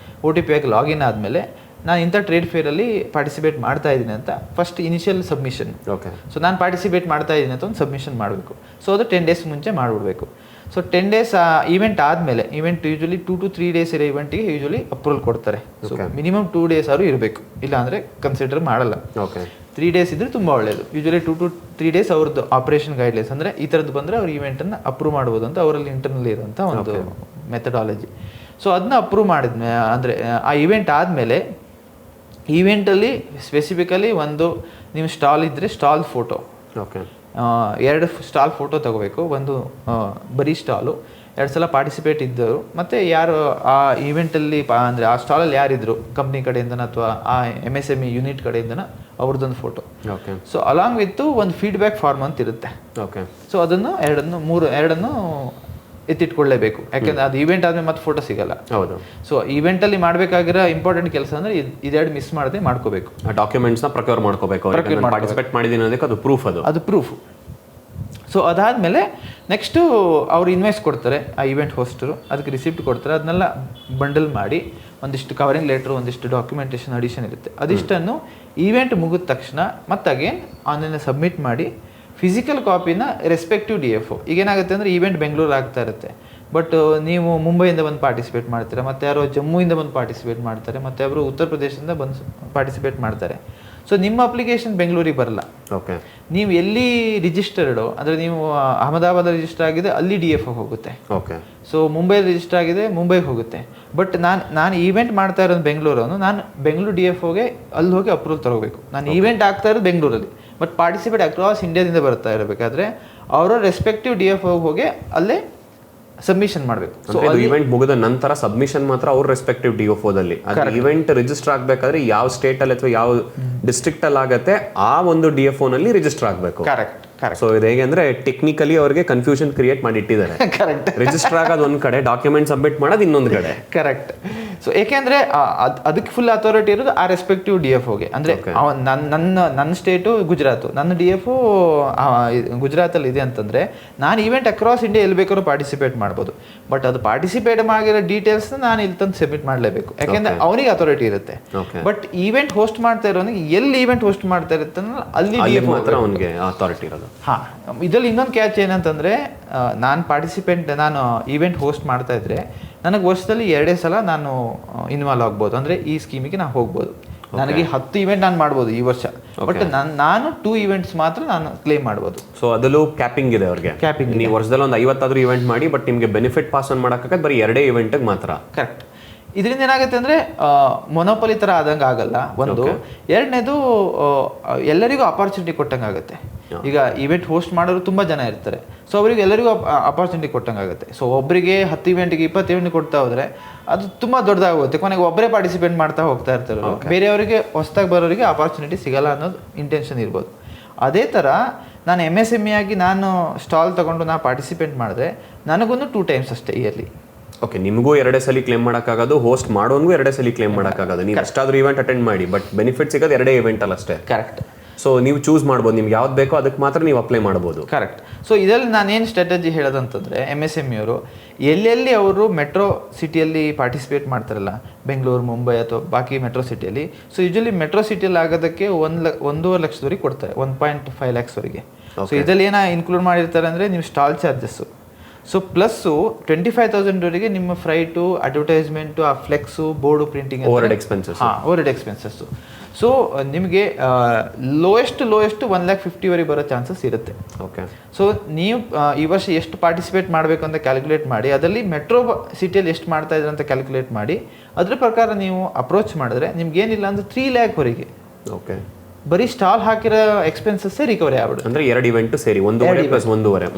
OTP ಆಗಿ ಲಾಗಿನ್ ಆದಮೇಲೆ ನಾನು ಇಂಥ ಟ್ರೇಡ್ ಫೇರಲ್ಲಿ ಪಾರ್ಟಿಸಿಪೇಟ್ ಮಾಡ್ತಾ ಇದ್ದೀನಿ ಅಂತ first initial submission. Okay. So ನಾನು ಪಾರ್ಟಿಸಿಪೇಟ್ ಮಾಡ್ತಾ ಇದ್ದೀನಿ ಅಂತ ಒಂದು ಸಬ್ಮಿಷನ್ ಮಾಡಬೇಕು. ಸೊ ಅದು 10 days ಮುಂಚೆ ಮಾಡಿಬಿಡ್ಬೇಕು. ಸೊ 10 days ಈವೆಂಟ್ ಆದಮೇಲೆ, ಈವೆಂಟ್ ಯೂಶಲಿ 2 to 3 days ಇರೋ ಈವೆಂಟಿಗೆ ಯೂಶಲಿ ಅಪ್ರೂವಲ್ ಕೊಡ್ತಾರೆ. ಸೊ ಮಿನಿಮಮ್ 2 days ಆದರೂ ಇರಬೇಕು, ಇಲ್ಲಾಂದರೆ ಕನ್ಸಿಡರ್ ಮಾಡಲ್ಲ. ಓಕೆ. 3 days ಇದ್ದರೆ ತುಂಬ ಒಳ್ಳೆಯದು. ಯೂಶಲಿ 2 to 3 days ಅವ್ರದ್ದು ಆಪರೇಷನ್ ಗೈಡ್ಲೈನ್ಸ್, ಅಂದರೆ ಈ ಥರದ್ದು ಬಂದರೆ ಅವ್ರು ಈವೆಂಟನ್ನು ಅಪ್ರೂವ್ ಮಾಡ್ಬೋದು ಅಂತ ಅವರಲ್ಲಿ ಇಂಟರ್ನಲ್ಲಿ ಇರೋಂಥ ಒಂದು ಮೆಥಡಾಲಜಿ. ಸೊ ಅದನ್ನ ಅಪ್ರೂವ್ ಮಾಡಿದ್ಮೇಲೆ, ಅಂದರೆ ಆ ಈವೆಂಟ್ ಆದಮೇಲೆ ಈವೆಂಟಲ್ಲಿ ಸ್ಪೆಸಿಫಿಕಲಿ ಒಂದು ನಿಮ್ಮ ಸ್ಟಾಲ್ ಇದ್ದರೆ stall photo, okay, 2 stall photo ತಗೋಬೇಕು. ಒಂದು ಬರೀ ಸ್ಟಾಲು, 2 ಸಲ ಪಾರ್ಟಿಸಿಪೇಟ್ ಇದ್ದರು, ಮತ್ತು ಯಾರು ಆ ಈವೆಂಟಲ್ಲಿ ಅಂದರೆ ಆ ಸ್ಟಾಲಲ್ಲಿ ಯಾರಿದ್ರು ಕಂಪ್ನಿ ಕಡೆಯಿಂದನ ಅಥವಾ ಆ MSME ಯೂನಿಟ್ ಕಡೆಯಿಂದನ ಅವ್ರದ್ದೊಂದು photo. Okay. So along with ಒಂದು ಫೀಡ್ಬ್ಯಾಕ್ ಫಾರ್ಮ್ ಅಂತ ಇರುತ್ತೆ. ಓಕೆ. ಸೊ ಅದನ್ನು ಎರಡನ್ನು ಎತ್ತಿಟ್ಕೊಳ್ಳೇಬೇಕು, ಯಾಕೆಂದ್ರೆ ಅದು ಈವೆಂಟ್ ಆದ್ಮೇಲೆ ಮತ್ತೆ ಫೋಟೋ ಸಿಗಲ್ಲ. ಹೌದು. ಸೊ ಈವೆಂಟಲ್ಲಿ ಮಾಡಬೇಕಾಗಿರೋ ಇಂಪಾರ್ಟೆಂಟ್ ಕೆಲಸ ಅಂದರೆ ಇದೆರಡು ಮಿಸ್ ಮಾಡದೆ ಮಾಡ್ಕೋಬೇಕು. ಡಾಕ್ಯುಮೆಂಟ್ಸ್ನ ಪ್ರೊಕ್ಯೂರ್ ಮಾಡ್ಕೋಬೇಕು. ಪಾರ್ಟಿಸಿಪೇಟ್ ಮಾಡಿದ್ದೀನಿ ಅನ್ನೋದಕ್ಕೆ ಅದು ಪ್ರೂಫ್, ಅದು ಪ್ರೂಫ್. ಸೊ ಅದಾದಮೇಲೆ ನೆಕ್ಸ್ಟು ಅವ್ರು ಇನ್ವಾಯ್ಸ್ ಕೊಡ್ತಾರೆ ಆ ಈವೆಂಟ್ ಹೋಸ್ಟರು, ಅದಕ್ಕೆ ರಿಸಿಪ್ಟ್ ಕೊಡ್ತಾರೆ. ಅದನ್ನೆಲ್ಲ ಬಂಡಲ್ ಮಾಡಿ ಒಂದಿಷ್ಟು ಕವರಿಂಗ್ ಲೆಟ್ರು, ಒಂದಿಷ್ಟು ಡಾಕ್ಯುಮೆಂಟೇಷನ್ ಅಡಿಷನ್ ಇರುತ್ತೆ. ಅದಿಷ್ಟನ್ನು ಈವೆಂಟ್ ಮುಗಿದ ತಕ್ಷಣ ಮತ್ತೆ ಅಗೇನ್ ಆನ್ಲೈನಲ್ಲಿ ಸಬ್ಮಿಟ್ ಮಾಡಿ ಫಿಸಿಕಲ್ ಕಾಪಿನ ರೆಸ್ಪೆಕ್ಟಿವ್ DFO. ಈಗೇನಾಗುತ್ತೆ ಅಂದರೆ ಈವೆಂಟ್ ಬೆಂಗಳೂರು ಆಗ್ತಾ ಇರುತ್ತೆ, ಬಟ್ ನೀವು ಮುಂಬೈಯಿಂದ ಬಂದು ಪಾರ್ಟಿಸಿಪೇಟ್ ಮಾಡ್ತೀರಾ, ಮತ್ತು ಯಾರೋ ಜಮ್ಮುವಿಂದ ಬಂದು ಪಾರ್ಟಿಸಿಪೇಟ್ ಮಾಡ್ತಾರೆ, ಮತ್ತು ಯಾರು ಉತ್ತರ ಪ್ರದೇಶದಿಂದ ಬಂದು ಪಾರ್ಟಿಸಿಪೇಟ್ ಮಾಡ್ತಾರೆ. ಸೊ ನಿಮ್ಮ ಅಪ್ಲಿಕೇಶನ್ ಬೆಂಗಳೂರಿಗೆ ಬರಲ್ಲ. ಓಕೆ. ನೀವು ಎಲ್ಲಿ ರಿಜಿಸ್ಟರ್ಡು, ಅಂದರೆ ನೀವು ಅಹಮದಾಬಾದ್ ರಿಜಿಸ್ಟರ್ ಆಗಿದೆ ಅಲ್ಲಿ DFO ಹೋಗುತ್ತೆ. ಓಕೆ. ಸೊ ಮುಂಬೈಲಿ ರಿಜಿಸ್ಟರ್ ಆಗಿದೆ ಮುಂಬೈಗೆ ಹೋಗುತ್ತೆ. ಬಟ್ ನಾನು ಈವೆಂಟ್ ಮಾಡ್ತಾ ಇರೋದು ಬೆಂಗಳೂರನ್ನು, ನಾನು ಬೆಂಗಳೂರು DFOಗೆ ಅಲ್ಲಿ ಹೋಗಿ ಅಪ್ರೂವಲ್ ತಗೋಬೇಕು. ನಾನು ಈವೆಂಟ್ ಆಗ್ತಾ ಇರೋದು ಬೆಂಗಳೂರಲ್ಲಿ, ಬಟ್ ಪಾರ್ಟಿಸಿಪೇಟ್ ಅಕ್ರಾಸ್ ಇಂಡಿಯಾದಿಂದ ಬರ್ತಾ ಇರಬೇಕಾದ್ರೆ ಅವರ ರೆಸ್ಪೆಕ್ಟಿವ್ DFO ಹೋಗಿ ಅಲ್ಲೇ ಸಬ್ಮಿಷನ್ ಮಾಡಬೇಕು. ಸೊ ಇವೆಂಟ್ ಮುಗಿದ ನಂತರ ಸಬ್ಮಿಷನ್ ಮಾತ್ರ ಅವ್ರ ರೆಸ್ಪೆಕ್ಟಿವ್ DFOದಲ್ಲಿ. ಅದು ಇವೆಂಟ್ ರಿಜಿಸ್ಟರ್ ಆಗಬೇಕಾದ್ರೆ ಯಾವ ಸ್ಟೇಟ್ ಅಲ್ಲಿ ಅಥವಾ ಯಾವ ಡಿಸ್ಟ್ರಿಕ್ಟ್ ಅಲ್ಲಿ ಆಗತ್ತೆ ಆ ಒಂದು DFO ನಲ್ಲಿ ರಿಜಿಸ್ಟರ್ ಆಗಬೇಕು. ಕರೆಕ್ಟ್. ಸೊ ಇದು ಹೇಗೆ ಅಂದ್ರೆ ಟೆಕ್ನಿಕಲಿ ಅವರಿಗೆ ಕನ್ಫ್ಯೂಷನ್ ಕ್ರಿಯೇಟ್ ಮಾಡಿ ಇಟ್ಟಿದ್ದಾರೆ. ಕರೆಕ್ಟ್. ರಿಜಿಸ್ಟರ್ ಆಗೋದು ಒಂದ್ ಕಡೆ, ಡಾಕ್ಯುಮೆಂಟ್ ಸಬ್ಮಿಟ್ ಮಾಡೋದು ಇನ್ನೊಂದು ಕಡೆ. ಕರೆಕ್ಟ್. ಸೊ ಏಕೆಂದ್ರೆ ಅದಕ್ಕೆ ಫುಲ್ ಅಥಾರಿಟಿ ಇರೋದು ಆ ರೆಸ್ಪೆಕ್ಟಿವ್ DFOಗೆ. ಅಂದರೆ ನನ್ನ ಸ್ಟೇಟು ಗುಜರಾತು, ನನ್ನ DFO ಗುಜರಾತಲ್ಲಿ ಇದೆ ಅಂತಂದರೆ ನಾನು ಈವೆಂಟ್ ಅಕ್ರಾಸ್ ಇಂಡಿಯಾ ಎಲ್ಲಿ ಬೇಕಾದ್ರೂ ಪಾರ್ಟಿಸಿಪೇಟ್ ಮಾಡ್ಬೋದು. ಬಟ್ ಅದು ಪಾರ್ಟಿಸಿಪೇಟ್ ಆಗಿರೋ ಡೀಟೇಲ್ಸ್ನ ನಾನು ಇಲ್ಲಿ ತಂದು ಸಬ್ಮಿಟ್ ಮಾಡಲೇಬೇಕು, ಯಾಕೆಂದರೆ ಅವನಿಗೆ ಅಥಾರಿಟಿ ಇರುತ್ತೆ. ಬಟ್ ಈವೆಂಟ್ ಹೋಸ್ಟ್ ಮಾಡ್ತಾ ಇರೋನಿಗೆ ಎಲ್ಲಿ ಈವೆಂಟ್ ಹೋಸ್ಟ್ ಮಾಡ್ತಾ ಇರುತ್ತೆ ಅಲ್ಲಿ DFO ಮಾತ್ರ ಅವನಿಗೆ ಅಥಾರಿಟಿ ಇರೋದು. ಹಾಂ, ಇದರಲ್ಲಿ ಇನ್ನೊಂದು ಕ್ಯಾಚ್ ಏನಂತಂದರೆ, ನಾನು ಈವೆಂಟ್ ಹೋಸ್ಟ್ ಮಾಡ್ತಾ ಇದ್ರೆ ನನಗೆ ವರ್ಷದಲ್ಲಿ 2 ಸಲ ನಾನು ಇನ್ವಾಲ್ವ್ ಆಗ್ಬೋದು. ಅಂದರೆ ಈ ಸ್ಕೀಮಿಗೆ ನಾನು ಹೋಗ್ಬೋದು. ನನಗೆ 10 ಈವೆಂಟ್ ನಾನು ಮಾಡ್ಬೋದು ಈ ವರ್ಷ, ಬಟ್ ನಾನು 2 ಈವೆಂಟ್ಸ್ ಮಾತ್ರ ನಾನು ಕ್ಲೇಮ್ ಮಾಡ್ಬೋದು. ಸೊ ಅದಲ್ಲೂ ಕ್ಯಾಪಿಂಗ್ ಇದೆ ಅವ್ರಿಗೆ. ಕ್ಯಾಪಿಂಗ್, ನೀವು ವರ್ಷದಲ್ಲಿ ಒಂದು 50 ಈವೆಂಟ್ ಮಾಡಿ, ಬಟ್ ನಿಮಗೆ ಬೆನಿಫಿಟ್ ಪಾಸ್ ಆನ್ ಮಾಡೋಕ್ಕಾಗತ್ತೆ ಬರೀ 2 ಈವೆಂಟ್ಗೆ ಮಾತ್ರ. ಕರೆಕ್ಟ್. ಇದರಿಂದ ಏನಾಗುತ್ತೆ ಅಂದರೆ ಮೊನೋಪಲಿ ಥರ ಆದಂಗೆ ಆಗಲ್ಲ ಒಂದು. ಎರಡನೇದು ಎಲ್ಲರಿಗೂ ಅಪಾರ್ಚುನಿಟಿ ಕೊಟ್ಟಂಗೆ ಆಗುತ್ತೆ. ಈಗ ಈವೆಂಟ್ ಹೋಸ್ಟ್ ಮಾಡೋರು ತುಂಬ ಜನ ಇರ್ತಾರೆ, ಸೊ ಅವರಿಗೆ ಎಲ್ಲರಿಗೂ ಅಪಾರ್ಚುನಿಟಿ ಕೊಟ್ಟಂಗೆ ಆಗುತ್ತೆ. ಸೊ ಒಬ್ಬರಿಗೆ 10 ಈವೆಂಟಿಗೆ 20 ಈವೆಂಟ್ ಕೊಡ್ತಾ ಹೋದರೆ ಅದು ತುಂಬ ದೊಡ್ಡದಾಗುತ್ತೆ. ಕೊನೆಗೆ ಒಬ್ಬರೇ ಪಾರ್ಟಿಸಿಪೇಟ್ ಮಾಡ್ತಾ ಹೋಗ್ತಾ ಇರ್ತಾರೆ, ಬೇರೆಯವರಿಗೆ ಹೊಸದಾಗಿ ಬರೋರಿಗೆ ಅಪಾರ್ಚುನಿಟಿ ಸಿಗಲ್ಲ ಅನ್ನೋದು ಇಂಟೆನ್ಷನ್ ಇರ್ಬೋದು. ಅದೇ ಥರ ನಾನು MSME ಆಗಿ ನಾನು ಸ್ಟಾಲ್ ತೊಗೊಂಡು ನಾನು ಪಾರ್ಟಿಸಿಪೇಟ್ ಮಾಡಿದ್ರೆ ನನಗೊಂದು 2 times ಅಷ್ಟೇ ಇಯರ್ಲಿ. ಓಕೆ. ನಿಮಗೂ 2 ಸಲ ಕ್ಲೇಮ್ ಮಾಡೋಕ್ಕಾಗೋದು, ಹೋಸ್ಟ್ ಮಾಡೋನ್ಗೂ 2 ಸಲ ಕ್ಲೇಮ್ ಮಾಡೋಕ್ಕಾಗೋದು. ನೀವು ಎಷ್ಟಾದರೂ ಈವೆಂಟ್ ಅಟೆಂಡ್ ಮಾಡಿ, ಬಟ್ ಬೆನಿಫಿಟ್ ಸಿಗೋದು 2 ಈವೆಂಟ್ ಅಲ್ಲಿ ಅಷ್ಟೇ. ಕರೆಕ್ಟ್. ಸೊ ನೀವು ಚೂಸ್ ಮಾಡ್ಬೋದು, ನಿಮ್ಗೆ ಯಾವ್ದು ಬೇಕೋ ಅದಕ್ಕೆ ಮಾತ್ರ ನೀವು ಅಪ್ಲೈ ಮಾಡ್ಬೋದು. ಕರೆಕ್ಟ್. ಸೊ ಇದರಲ್ಲಿ ನಾನೇನು ಸ್ಟ್ರಾಟಜಿ ಹೇಳೋದಂತಂದರೆ, MSME ಅವರು ಎಲ್ಲೆಲ್ಲಿ ಅವರು ಮೆಟ್ರೋ ಸಿಟಿಯಲ್ಲಿ ಪಾರ್ಟಿಸಿಪೇಟ್ ಮಾಡ್ತಾರಲ್ಲ, ಬೆಂಗಳೂರು, ಮುಂಬೈ ಅಥವಾ ಬಾಕಿ ಮೆಟ್ರೋ ಸಿಟಿಯಲ್ಲಿ, ಸೊ ಯೂಶಲಿ ಮೆಟ್ರೋ ಸಿಟಿಯಲ್ಲಿ ಆಗೋದಕ್ಕೆ 1.5 ಲಕ್ಷದವರೆಗೆ ಕೊಡ್ತಾರೆ, 1.5 lakhsವರೆಗೆ. ಸೊ ಇದರಲ್ಲಿ ಏನೋ ಇನ್ಕ್ಲೂಡ್ ಮಾಡಿರ್ತಾರೆ ಅಂದರೆ ನೀವು ಸ್ಟಾಲ್ ಚಾರ್ಜಸ್ಸು, ಸೊ ಪ್ಲಸ್ಸು 25,000ವರೆಗೆ ನಿಮ್ಮ ಫ್ರೈಟು, ಅಡ್ವರ್ಟೈಸ್ಮೆಂಟು, ಆ flakes, board printing, overhead expenses. So ನಿಮಗೆ ಲೋಯೆಸ್ಟ್ 1,50,000ವರೆಗೆ ಬರೋ ಚಾನ್ಸಸ್ ಇರುತ್ತೆ. ಓಕೆ. ಸೊ ನೀವು ಈ ವರ್ಷ ಎಷ್ಟು ಪಾರ್ಟಿಸಿಪೇಟ್ ಮಾಡಬೇಕು ಅಂತ ಕ್ಯಾಲ್ಕುಲೇಟ್ ಮಾಡಿ, ಅದರಲ್ಲಿ ಮೆಟ್ರೋ ಸಿಟಿಯಲ್ಲಿ ಎಷ್ಟು ಮಾಡ್ತಾ ಇದ್ರೆ ಅಂತ ಕ್ಯಾಲ್ಕುಲೇಟ್ ಮಾಡಿ, ಅದ್ರ ಪ್ರಕಾರ ನೀವು ಅಪ್ರೋಚ್ ಮಾಡಿದ್ರೆ ನಿಮ್ಗೇನಿಲ್ಲ ಅಂದರೆ 3 lakhವರೆಗೆ ಓಕೆ ಬರೀ ಸ್ಟಾಲ್ ಹಾಕಿರೋ ಎಕ್ಸ್ಪೆನ್ಸಸ್ಸೇ ರಿಕವರಿ ಆಗ್ಬಿಡುತ್ತೆ. ಅಂದರೆ 2 ಇವೆಂಟು ಸೇರಿ 1.5 + 1.5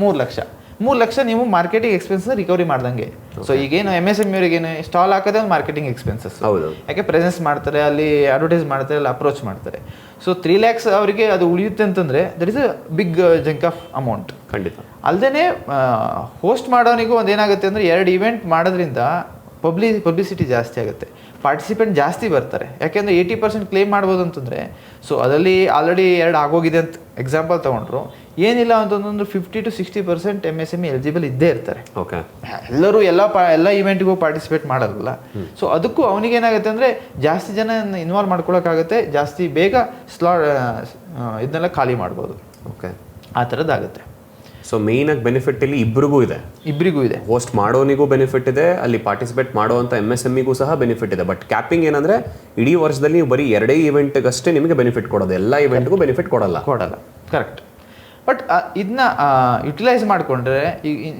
3 ಲಕ್ಷ. 3 ಲಕ್ಷ ನೀವು ಮಾರ್ಕೆಟಿಂಗ್ ಎಕ್ಸ್ಪೆನ್ಸ್ ರಿಕವರಿ ಮಾಡ್ದಂಗೆ. ಸೊ ಈಗೇನು MSME ಅವರಿಗೇನು ಸ್ಟಾಲ್ ಹಾಕೋದೇ ಒಂದು ಮಾರ್ಕೆಟಿಂಗ್ ಎಕ್ಸ್ಪೆನ್ಸಸ್. ಹೌದು. ಯಾಕೆ ಪ್ರೆಸೆನ್ಸ್ ಮಾಡ್ತಾರೆ, ಅಲ್ಲಿ ಅಡ್ವರ್ಟೈಸ್ ಮಾಡ್ತಾರೆ, ಅಲ್ಲಿ ಅಪ್ರೋಚ್ ಮಾಡ್ತಾರೆ. ಸೊ 3 lakhs ಅವರಿಗೆ ಅದು ಉಳಿಯುತ್ತೆ ಅಂತಂದರೆ that is a big junk of amount. ಖಂಡಿತ. ಅಲ್ಲದೆ ಹೋಸ್ಟ್ ಮಾಡೋನಿಗೂ ಒಂದೇನಾಗುತ್ತೆ ಅಂದರೆ 2 ಇವೆಂಟ್ ಮಾಡೋದ್ರಿಂದ ಪಬ್ಲಿಸಿಟಿ ಜಾಸ್ತಿ ಆಗುತ್ತೆ, ಪಾರ್ಟಿಸಿಪೆಂಟ್ ಜಾಸ್ತಿ ಬರ್ತಾರೆ. ಯಾಕೆಂದರೆ 80% ಕ್ಲೇಮ್ ಮಾಡ್ಬೋದು ಅಂತಂದರೆ, ಸೊ ಅದರಲ್ಲಿ ಆಲ್ರೆಡಿ 2 ಆಗೋಗಿದೆ ಅಂತ ಎಕ್ಸಾಂಪಲ್ ತೊಗೊಂಡ್ರು, ಏನಿಲ್ಲ ಅಂತಂದ್ರೆ 50 to 60% MSME ಎಲಿಜಿಬಲ್ ಇದ್ದೇ ಇರ್ತಾರೆ. ಓಕೆ. ಎಲ್ಲರೂ ಎಲ್ಲ ಇವೆಂಟ್ಗೂ ಪಾರ್ಟಿಸಿಪೇಟ್ ಮಾಡಲ್ಲ. ಸೊ ಅದಕ್ಕೂ ಅವನಿಗೇನಾಗುತ್ತೆ ಅಂದರೆ ಜಾಸ್ತಿ ಜನ ಇನ್ವಾಲ್ವ್ ಮಾಡ್ಕೊಳಕ್ಕಾಗುತ್ತೆ, ಜಾಸ್ತಿ ಬೇಗ ಇದನ್ನೆಲ್ಲ ಖಾಲಿ ಮಾಡ್ಬೋದು. ಓಕೆ, ಆ ಥರದ್ದಾಗುತ್ತೆ. ಸೊ ಮೇನ್ ಆಗಿ ಬೆನಿಫಿಟ್ ಇಲ್ಲಿ ಇಬ್ಬರಿಗೂ ಇದೆ. ಹೋಸ್ಟ್ ಮಾಡೋನಿಗೂ ಬೆನಿಫಿಟ್ ಇದೆ, ಅಲ್ಲಿ ಪಾರ್ಟಿಸಿಪೇಟ್ ಮಾಡುವಂಥ MSMEಗೂ ಸಹ ಬೆನಿಫಿಟ್ ಇದೆ. ಬಟ್ ಕ್ಯಾಪಿಂಗ್ ಏನಂದ್ರೆ ಇಡೀ ವರ್ಷದಲ್ಲಿ ನೀವು ಬರೀ 2 ಇವೆಂಟ್ಗಷ್ಟೇ ನಿಮಗೆ ಬೆನಿಫಿಟ್ ಕೊಡೋದು, ಎಲ್ಲ ಇವೆಂಟ್ಗೂ ಬೆನಿಫಿಟ್ ಕೊಡಲ್ಲ. ಕರೆಕ್ಟ್. ಬಟ್ ಇದನ್ನ ಯುಟಿಲೈಸ್ ಮಾಡಿಕೊಂಡ್ರೆ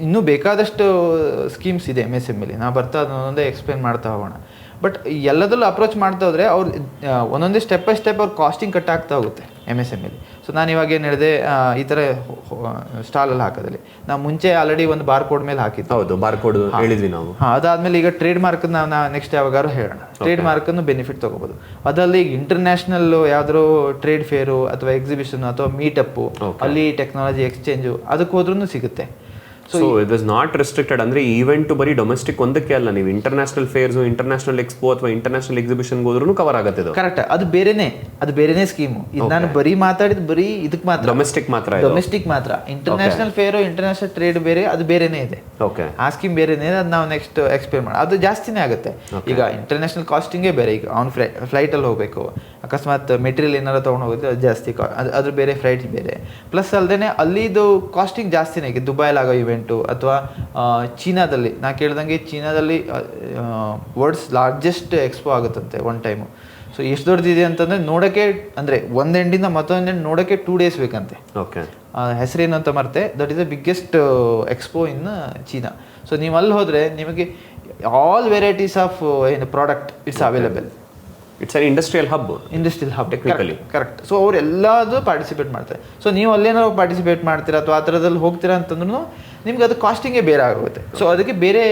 ಇನ್ನೂ ಬೇಕಾದಷ್ಟು ಸ್ಕೀಮ್ಸ್ ಇದೆ MSMEಲಿ. ನಾವು ಬರ್ತಾ ಒಂದೊಂದೇ ಎಕ್ಸ್ಪ್ಲೇನ್ ಮಾಡ್ತಾ ಹೋಗೋಣ. ಬಟ್ ಎಲ್ಲದಲ್ಲೂ ಅಪ್ರೋಚ್ ಮಾಡ್ತಾ ಹೋದರೆ ಅವ್ರು ಒಂದೊಂದೇ ಸ್ಟೆಪ್ ಬೈ ಸ್ಟೆಪ್ ಅವ್ರು ಕಾಸ್ಟಿಂಗ್ ಕಟ್ ಆಗ್ತಾ ಹೋಗುತ್ತೆ MSMEಲಿ. ಸೊ ನಾನು ಇವಾಗ ಏನು ಹೇಳಿದೆ, ಈ ಥರ ಸ್ಟಾಲಲ್ಲಿ ಹಾಕೋದಲ್ಲಿ ನಾವು ಮುಂಚೆ ಆಲ್ರೆಡಿ ಒಂದು ಬಾರ್ ಕೋಡ್ ಮೇಲೆ ಹಾಕಿದ್ದು. ಹೌದು, ಬಾರ್ ಕೋಡ್ ಹೇಳಿದ್ವಿ ನಾವು. ಅದಾದ್ಮೇಲೆ ಈಗ ಟ್ರೇಡ್ ಮಾರ್ಕ್ ನಾವು ನೆಕ್ಸ್ಟ್ ಯಾವಾಗಾರು ಹೇಳೋಣ. ಟ್ರೇಡ್ ಮಾರ್ಕನ್ನು ಬೆನಿಫಿಟ್ ತೊಗೋಬೋದು. ಅದರಲ್ಲಿ ಈಗ ಇಂಟರ್ನ್ಯಾಷನಲ್ ಯಾವ್ದಾದ್ರು ಟ್ರೇಡ್ ಫೇರು ಅಥವಾ ಎಕ್ಸಿಬಿಷನ್ ಅಥವಾ ಮೀಟಪ್ಪು, ಅಲ್ಲಿ ಟೆಕ್ನಾಲಜಿ ಎಕ್ಸ್ಚೇಂಜು ಅದಕ್ಕೆ ಹೋದ್ರೂ ಸಿಗುತ್ತೆ. So it is not restricted. ಅಂದ್ರೆ ಈವೆಂಟ್ ಬರೀ ಡೊಮೆಸ್ಟಿಕ್ ಒಂದಕ್ಕೆ ಅಲ್ಲ, ನೀವು ಇಂಟರ್ನ್ಯಾಷನಲ್ ಫೇರ್ಸ್, ಇಂಟರ್ನ್ಯಾಷನಲ್ ಎಕ್ಸ್ಪೋ ಅಥವಾ ಇಂಟರ್ನ್ಯಾಷನಲ್ ಎಕ್ಸಿಬಿಷನ್ಗೆ ಹೋದ್ರೂ ಕವರ್ ಆಗುತ್ತೆ. ಕರೆಕ್ಟ್. ಅದು ಬೇರೆನೇ ಸ್ಕೀಮು. ಇದು ನಾನು ಬರೀ ಮಾತಾಡಿದ್ ಬರೀ ಇದಕ್ಕೆ ಮಾತ್ರ, ಡೊಮೆಸ್ಟಿಕ್ ಮಾತ್ರ. ಇಂಟರ್ನ್ಯಾಷನಲ್ ಫೇರು, ಇಂಟರ್ನ್ಯಾಷನಲ್ ಟ್ರೇಡ್ ಬೇರೆ, ಅದು ಬೇರೆನೇ ಇದೆ. ಓಕೆ, ಆ ಸ್ಕೀಮ್ ಬೇರೆನೇ ಇದೆ. ಅದು ನಾವು ನೆಕ್ಸ್ಟ್ ಎಕ್ಸ್ಪ್ಲೇನ್ ಮಾಡಿ, ಅದು ಜಾಸ್ತಿನೇ ಆಗುತ್ತೆ. ಈಗ ಇಂಟರ್ನ್ಯಾಷನಲ್ ಕಾಸ್ಟಿಂಗೇ ಬೇರೆ. ಈಗ ಅವ್ನು ಫ್ಲೈಟಲ್ಲಿ ಹೋಗಬೇಕು, ಅಕಸ್ಮಾತ್ ಮೆಟೀರಿಯಲ್ ಏನಾರು ತೊಗೊಂಡು ಹೋಗುತ್ತೆ, ಅದು ಜಾಸ್ತಿ ಅದ್ರ ಬೇರೆ, ಫ್ಲೈಟ್ ಬೇರೆ. ಪ್ಲಸ್ ಅಲ್ಲದೆ ಅಲ್ಲಿದು ಕಾಸ್ಟಿಂಗ್ ಜಾಸ್ತಿನೇ. ಈಗ ದುಬೈಲ್ ಆಗೋ ಇವೆಂಟು ಅಥವಾ ಚೀನಾದಲ್ಲಿ ನಾ ಕೇಳ್ದಂಗೆ ಚೀನಾದಲ್ಲಿ ವರ್ಲ್ಡ್ಸ್ ಲಾರ್ಜೆಸ್ಟ್ ಎಕ್ಸ್ಪೋ ಆಗುತ್ತಂತೆ ಒನ್ ಟೈಮು. ಸೊ ಎಷ್ಟು ದೊಡ್ಡದಿದೆ ಅಂತಂದರೆ ನೋಡೋಕ್ಕೆ, ಅಂದರೆ ಒಂದು ಎಂಡಿಂದ ಮತ್ತೊಂದು ಎಂಡ್ ನೋಡೋಕ್ಕೆ 2 days ಬೇಕಂತೆ. ಓಕೆ. ಹೆಸರೇನು ಅಂತ ಮರ್ತೆ. That is the biggest expo in China. So ನೀವು ಅಲ್ಲಿ ಹೋದರೆ ನಿಮಗೆ ಆಲ್ ವೆರೈಟೀಸ್ ಆಫ್ ಏನು product it's available. It's an industrial hub. Technically correct. So ಅವ್ರು ಎಲ್ಲದೂ ಪಾರ್ಟಿಸಿಪೇಟ್ ಮಾಡ್ತಾರೆ. ಸೊ ನೀವು ಅಲ್ಲೇನಾದ್ರು ಪಾರ್ಟಿಸಿಪೇಟ್ ಮಾಡ್ತೀರಾ ಅಥವಾ ಆ ಥರದಲ್ಲಿ ಹೋಗ್ತೀರಾ ಅಂತಂದ್ರೂ ನಿಮ್ಗೆ ಅದು ಕಾಸ್ಟಿಂಗೇ ಬೇರೆ ಆಗುತ್ತೆ. ಸೊ ಅದಕ್ಕೆ ಬೇರೆ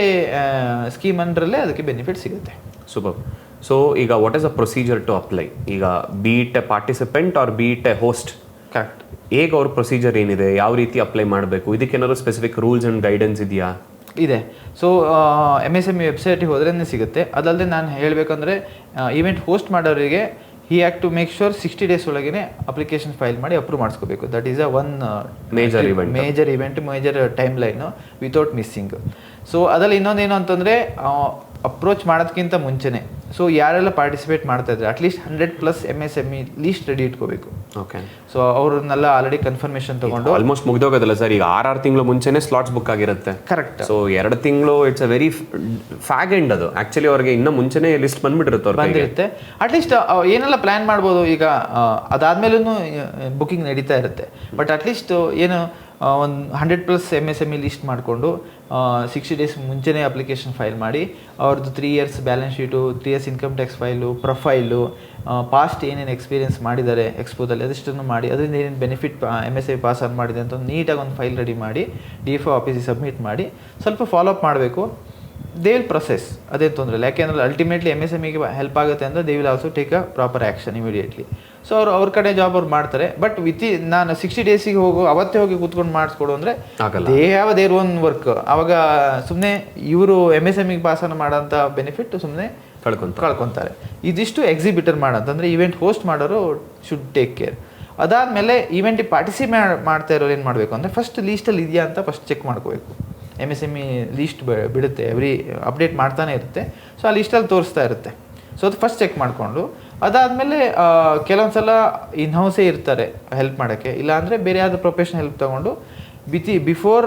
ಸ್ಕೀಮ್ ಅಂದ್ರಲ್ಲೇ ಅದಕ್ಕೆ ಬೆನಿಫಿಟ್ ಸಿಗುತ್ತೆ. ಸೂಪರ್. ಸೊ ಈಗ what is a procedure to apply? ಈಗ be it a participant or be it a host, correct, ಈಗ ಅವ್ರ ಪ್ರೊಸೀಜರ್ ಏನಿದೆ, ಯಾವ ರೀತಿ ಅಪ್ಲೈ ಮಾಡಬೇಕು, ಇದಕ್ಕೇನಾದ್ರು ಸ್ಪೆಸಿಫಿಕ್ ರೂಲ್ಸ್ ಆ್ಯಂಡ್ ಗೈಡೆನ್ಸ್ ಇದೆಯಾ? ಇದೆ. ಸೊ MSME ವೆಬ್ಸೈಟಿಗೆ ಹೋದ್ರೇ ಸಿಗುತ್ತೆ. ಅದಲ್ಲದೆ ನಾನು ಹೇಳಬೇಕಂದ್ರೆ ಈವೆಂಟ್ ಹೋಸ್ಟ್ ಮಾಡೋರಿಗೆ he have to make sure 60 days ಒಳಗೇ ಅಪ್ಲಿಕೇಶನ್ ಫೈಲ್ ಮಾಡಿ ಅಪ್ರೂವ್ ಮಾಡಿಸ್ಕೋಬೇಕು. That is one major event, major timeline without missing. So ಅದರಲ್ಲಿ ಇನ್ನೊಂದೇನು ಅಂತಂದರೆ ಅಪ್ರೋಚ್ ಮಾಡೋದಕ್ಕಿಂತ ಮುಂಚೆನೇ ಸೊ ಯಾರೆಲ್ಲ ಪಾರ್ಟಿಸಿಪೇಟ್ ಮಾಡ್ತಾ ಇದ್ದಾರೆ ಅಟ್ಲೀಸ್ಟ್ 100+ MSME ಲೀಸ್ಟ್ ರೆಡಿ ಇಟ್ಕೋಬೇಕು. ಓಕೆ. ಸೊ ಅವ್ರನ್ನೆಲ್ಲ ಆಲ್ರೆಡಿ ಕನ್ಫರ್ಮೇಷನ್ ತಗೊಂಡು ಆಲ್ಮೋಸ್ಟ್ ಮುಗ್ದೋಗೋದಲ್ಲ ಸರ್, ಈಗ 6 ತಿಂಗಳು ಮುಂಚೆನೇ ಸ್ಲಾಟ್ಸ್ ಬುಕ್ ಆಗಿರುತ್ತೆ. ಕರೆಕ್ಟ್. ಸೊ 2 ತಿಂಗಳು ಇಟ್ಸ್ ಅ ವೆರಿ ಫ್ಯಾಗ್ ಎಂಡ್. ಅದು ಆಕ್ಚುಲಿ ಅವ್ರಿಗೆ ಇನ್ನೂ ಮುಂಚೆನೇ ಲಿಸ್ಟ್ ಬಂದಿರುತ್ತೆ. ಅಟ್ಲೀಸ್ಟ್ ಏನೆಲ್ಲ ಪ್ಲಾನ್ ಮಾಡ್ಬೋದು. ಈಗ ಅದಾದ್ಮೇಲೂ ಬುಕಿಂಗ್ ನಡೀತಾ ಇರುತ್ತೆ. ಬಟ್ ಅಟ್ಲೀಸ್ಟ್ ಏನು ಒಂದು 100+ MSME ಲಿಸ್ಟ್ ಮಾಡಿಕೊಂಡು 60 days ಮುಂಚೆನೇ ಅಪ್ಲಿಕೇಶನ್ ಫೈಲ್ ಮಾಡಿ ಅವ್ರದ್ದು 3 years balance sheet, 3 years income tax file, profile, past ಏನೇನು ಎಕ್ಸ್ಪೀರಿಯನ್ಸ್ ಮಾಡಿದ್ದಾರೆ ಎಕ್ಸ್ಪೋದಲ್ಲಿ ಅದಷ್ಟನ್ನು ಮಾಡಿ, ಅದರಿಂದ ಏನೇನು ಬೆನಿಫಿಟ್ MSME ಪಾಸ್ ಆನ್ ಮಾಡಿದೆ ಅಂತ ನೀಟಾಗಿ ಒಂದು ಫೈಲ್ ರೆಡಿ ಮಾಡಿ DFO ಆಫೀಸಿಗೆ ಸಬ್ಮಿಟ್ ಮಾಡಿ ಸ್ವಲ್ಪ ಫಾಲೋಅಪ್ ಮಾಡಬೇಕು. ದೇ ವಿಲ್ ಪ್ರೊಸೆಸ್, ಅದೇನು ತೊಂದರೆ ಇಲ್ಲ. ಯಾಕೆಂದರೆ ಅಲ್ಟಿಮೇಟ್ಲಿ MSMEಗೆ ಹೆಲ್ಪ್ ಆಗುತ್ತೆ ಅಂದರೆ they will also take a proper action immediately. So ಅವ್ರ ಕಡೆ ಜಾಬ್ ಅವ್ರು ಮಾಡ್ತಾರೆ. ಬಟ್ ನಾನು 60 days ಅವತ್ತೇ ಹೋಗಿ ಕೂತ್ಕೊಂಡು ಮಾಡಿಸ್ಕೊಡು ಅಂದರೆ they have their own work. ಆವಾಗ ಸುಮ್ಮನೆ ಇವರು MSMEಗೆ ಪಾಸನ್ನು ಮಾಡೋಂಥ ಬೆನಿಫಿಟ್ ಸುಮ್ಮನೆ ಕಳ್ಕೊತಾರೆ. ಇದಿಷ್ಟು ಎಕ್ಸಿಬಿಟರ್ ಮಾಡೋಂತಂದರೆ ಈವೆಂಟ್ ಹೋಸ್ಟ್ ಮಾಡೋರು ಶುಡ್ ಟೇಕ್ ಕೇರ್. ಅದಾದಮೇಲೆ ಈವೆಂಟಿಗೆ ಪಾರ್ಟಿಸಿಪೇಟ್ ಮಾಡ್ತಾ ಇರೋರು ಏನು ಮಾಡಬೇಕು ಅಂದರೆ ಫಸ್ಟ್ ಲೀಸ್ಟಲ್ಲಿ ಇದೆಯಾ ಅಂತ ಫಸ್ಟ್ ಚೆಕ್ ಮಾಡ್ಕೋಬೇಕು. MSME ಲೀಸ್ಟ್ ಬಿಡುತ್ತೆ, ಎವ್ರಿ ಅಪ್ಡೇಟ್ ಮಾಡ್ತಾನೆ ಇರುತ್ತೆ. ಸೊ ಆ ಲೀಸ್ಟಲ್ಲಿ ತೋರಿಸ್ತಾ ಇರುತ್ತೆ. ಸೊ ಅದು ಫಸ್ಟ್ ಚೆಕ್ ಮಾಡಿಕೊಂಡು ಅದಾದಮೇಲೆ ಕೆಲವೊಂದು ಸಲ ಇನ್ಹೌಸೇ ಇರ್ತಾರೆ ಹೆಲ್ಪ್ ಮಾಡೋಕ್ಕೆ, ಇಲ್ಲಾಂದರೆ ಬೇರೆ ಯಾವ್ದು ಪ್ರೊಫೆಷನಲ್ ಹೆಲ್ಪ್ ತೊಗೊಂಡು ಬಿಫೋರ್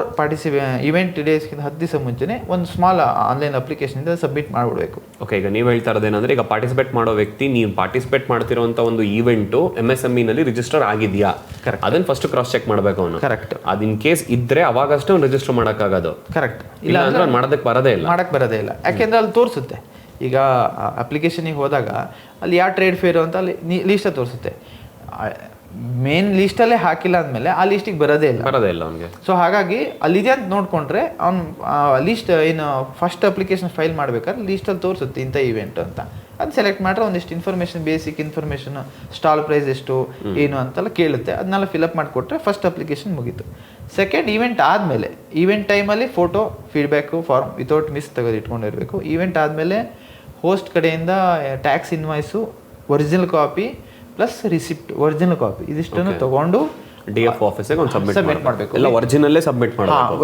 ಇವೆಂಟ್ ಡೇಸ್ಗಿಂತ 10 ದಿವಸ ಮುಂಚೆನೇ ಒಂದು ಸ್ಮಾಲ್ ಆನ್ಲೈನ್ ಅಪ್ಲಿಕೇಶನಿಂದ ಸಬ್ಮಿಟ್ ಮಾಡಿಬಿಡಬೇಕು. ಓಕೆ. ಈಗ ನೀವು ಹೇಳ್ತಾ ಇರೋದೇನಂದ್ರೆ ಈಗ ಪಾರ್ಟಿಸಿಪೇಟ್ ಮಾಡೋ ವ್ಯಕ್ತಿ ನೀವು ಪಾರ್ಟಿಸಿಪೇಟ್ ಮಾಡ್ತಿರೋಂಥ ಒಂದು ಈವೆಂಟು MSMEನಲ್ಲಿ ರಿಜಿಸ್ಟರ್ ಆಗಿದೆಯಾ ಅದನ್ನು ಫಸ್ಟ್ ಕ್ರಾಸ್ ಚೆಕ್ ಮಾಡಬೇಕು ಅವನು. ಕರೆಕ್ಟ್. ಅದು ಇನ್ ಕೇಸ್ ಇದ್ದರೆ ಅವಾಗಷ್ಟೇ ಅವ್ನು ರಿಜಿಸ್ಟರ್ ಮಾಡೋಕ್ಕಾಗೋದು. ಕರೆಕ್ಟ್. ಇಲ್ಲ ಅಂದ್ರೆ ಅವ್ನು ಮಾಡೋಕ್ಕೆ ಬರೋದೇ ಇಲ್ಲ. ಯಾಕೆಂದರೆ ಅಲ್ಲಿ ತೋರಿಸುತ್ತೆ. ಈಗ ಅಪ್ಲಿಕೇಶನಿಗೆ ಹೋದಾಗ ಅಲ್ಲಿ ಯಾವ ಟ್ರೇಡ್ ಫೇರು ಅಂತ ಅಲ್ಲಿ ಲೀಸ್ಟ ತೋರಿಸುತ್ತೆ. ಮೇನ್ ಲಿಸ್ಟಲ್ಲೇ ಹಾಕಿಲ್ಲ ಅಂದಮೇಲೆ ಆ ಲಿಸ್ಟಿಗೆ ಬರೋದೇ ಇಲ್ಲ ಅವನಿಗೆ. ಸೊ ಹಾಗಾಗಿ ಅಲ್ಲಿದೆ ಅಂತ ನೋಡಿಕೊಂಡ್ರೆ ಅವ್ನು ಲಿಸ್ಟ್ ಏನು ಫಸ್ಟ್ ಅಪ್ಲಿಕೇಶನ್ ಫೈಲ್ ಮಾಡ್ಬೇಕಾದ್ರೆ ಲೀಸ್ಟಲ್ಲಿ ತೋರಿಸುತ್ತೆ ಇಂಥ ಇವೆಂಟ್ ಅಂತ. ಅದು ಸೆಲೆಕ್ಟ್ ಮಾಡಿದ್ರೆ ಒಂದಿಷ್ಟು information, basic information, stall price ಎಷ್ಟು ಏನು ಅಂತೆಲ್ಲ ಕೇಳುತ್ತೆ. ಅದನ್ನೆಲ್ಲ ಫಿಲಪ್ ಮಾಡಿಕೊಟ್ರೆ ಫಸ್ಟ್ ಅಪ್ಲಿಕೇಶನ್ ಮುಗೀತು. ಸೆಕೆಂಡ್ ಈವೆಂಟ್ ಆದಮೇಲೆ, ಈವೆಂಟ್ ಟೈಮಲ್ಲಿ photo feedback form without miss ತೆಗೆದು ಇಟ್ಕೊಂಡಿರಬೇಕು. ಈವೆಂಟ್ ಆದಮೇಲೆ ಹೋಸ್ಟ್ ಕಡೆಯಿಂದ tax invoice, original copy plus receipt, original copy ಇದಿಷ್ಟನ್ನು ತಗೊಂಡು DF ಆಫೀಸಿಗೆ ಒಂದು ಸಬ್ಮಿಟ್ ಮಾಡಬೇಕು. ಎಲ್ಲ ಒರಿಜಿನಲ್ಲೇ ಸಬ್ಮಿಟ್ ಮಾಡಬೇಕು.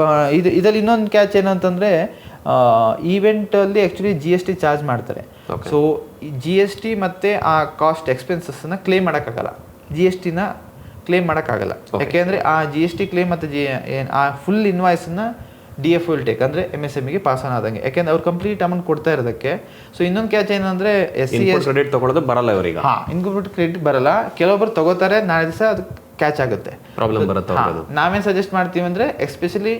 ಇದರಲ್ಲಿ ಇನ್ನೊಂದು ಕ್ಯಾಚ್ ಏನಂತಂದರೆ, ಈವೆಂಟಲ್ಲಿ ಆ್ಯಕ್ಚುಲಿ GST ಚಾರ್ಜ್ ಮಾಡ್ತಾರೆ. ಸೊ ಈ GST ಮತ್ತು ಆ ಕಾಸ್ಟ್ ಎಕ್ಸ್ಪೆನ್ಸಸ್ಸನ್ನು ಕ್ಲೇಮ್ ಮಾಡೋಕ್ಕಾಗಲ್ಲ, GSTನ ಕ್ಲೇಮ್ ಮಾಡೋಕ್ಕಾಗಲ್ಲ. ಯಾಕೆಂದರೆ ಆ GST ಕ್ಲೇಮ್ ಮತ್ತು ಆ ಫುಲ್ ಇನ್ವಾಯ್ಸನ್ನು DF ವಿಲ್ ಟೇಕ್, ಅಂದರೆ MSMEಗೆ ಪಾಸ್ ಆನ್ ಆದಂಗೆ. ಯಾಕೆಂದ್ರೆ ಅವ್ರು ಕಂಪ್ಲೀಟ್ ಅಮೌಂಟ್ ಕೊಡ್ತಾ ಇರೋದಕ್ಕೆ. ಸೊ ಇನ್ನೊಂದು ಕ್ಯಾಚ್ ಏನಂದರೆ SC ಕ್ರೆಡಿಟ್ ತೊಗೊಳೋದು ಬರಲ್ಲ ಇವರಿಗೆ. ಇನ್ಕಮ್ ಕ್ರೆಡಿಟ್ ಬರಲ್ಲ. ಕೆಲವೊಬ್ಬರು ತಗೋತಾರೆ, ನಾಳೆ ದಿವಸ ಅದು ಕ್ಯಾಚ್ ಆಗುತ್ತೆ, ಪ್ರಾಬ್ಲಮ್ ಬರುತ್ತೆ. ನಾವೇನು ಸಜೆಸ್ಟ್ ಮಾಡ್ತೀವಿ ಅಂದರೆ, ಎಸ್ಪೆಷಲಿ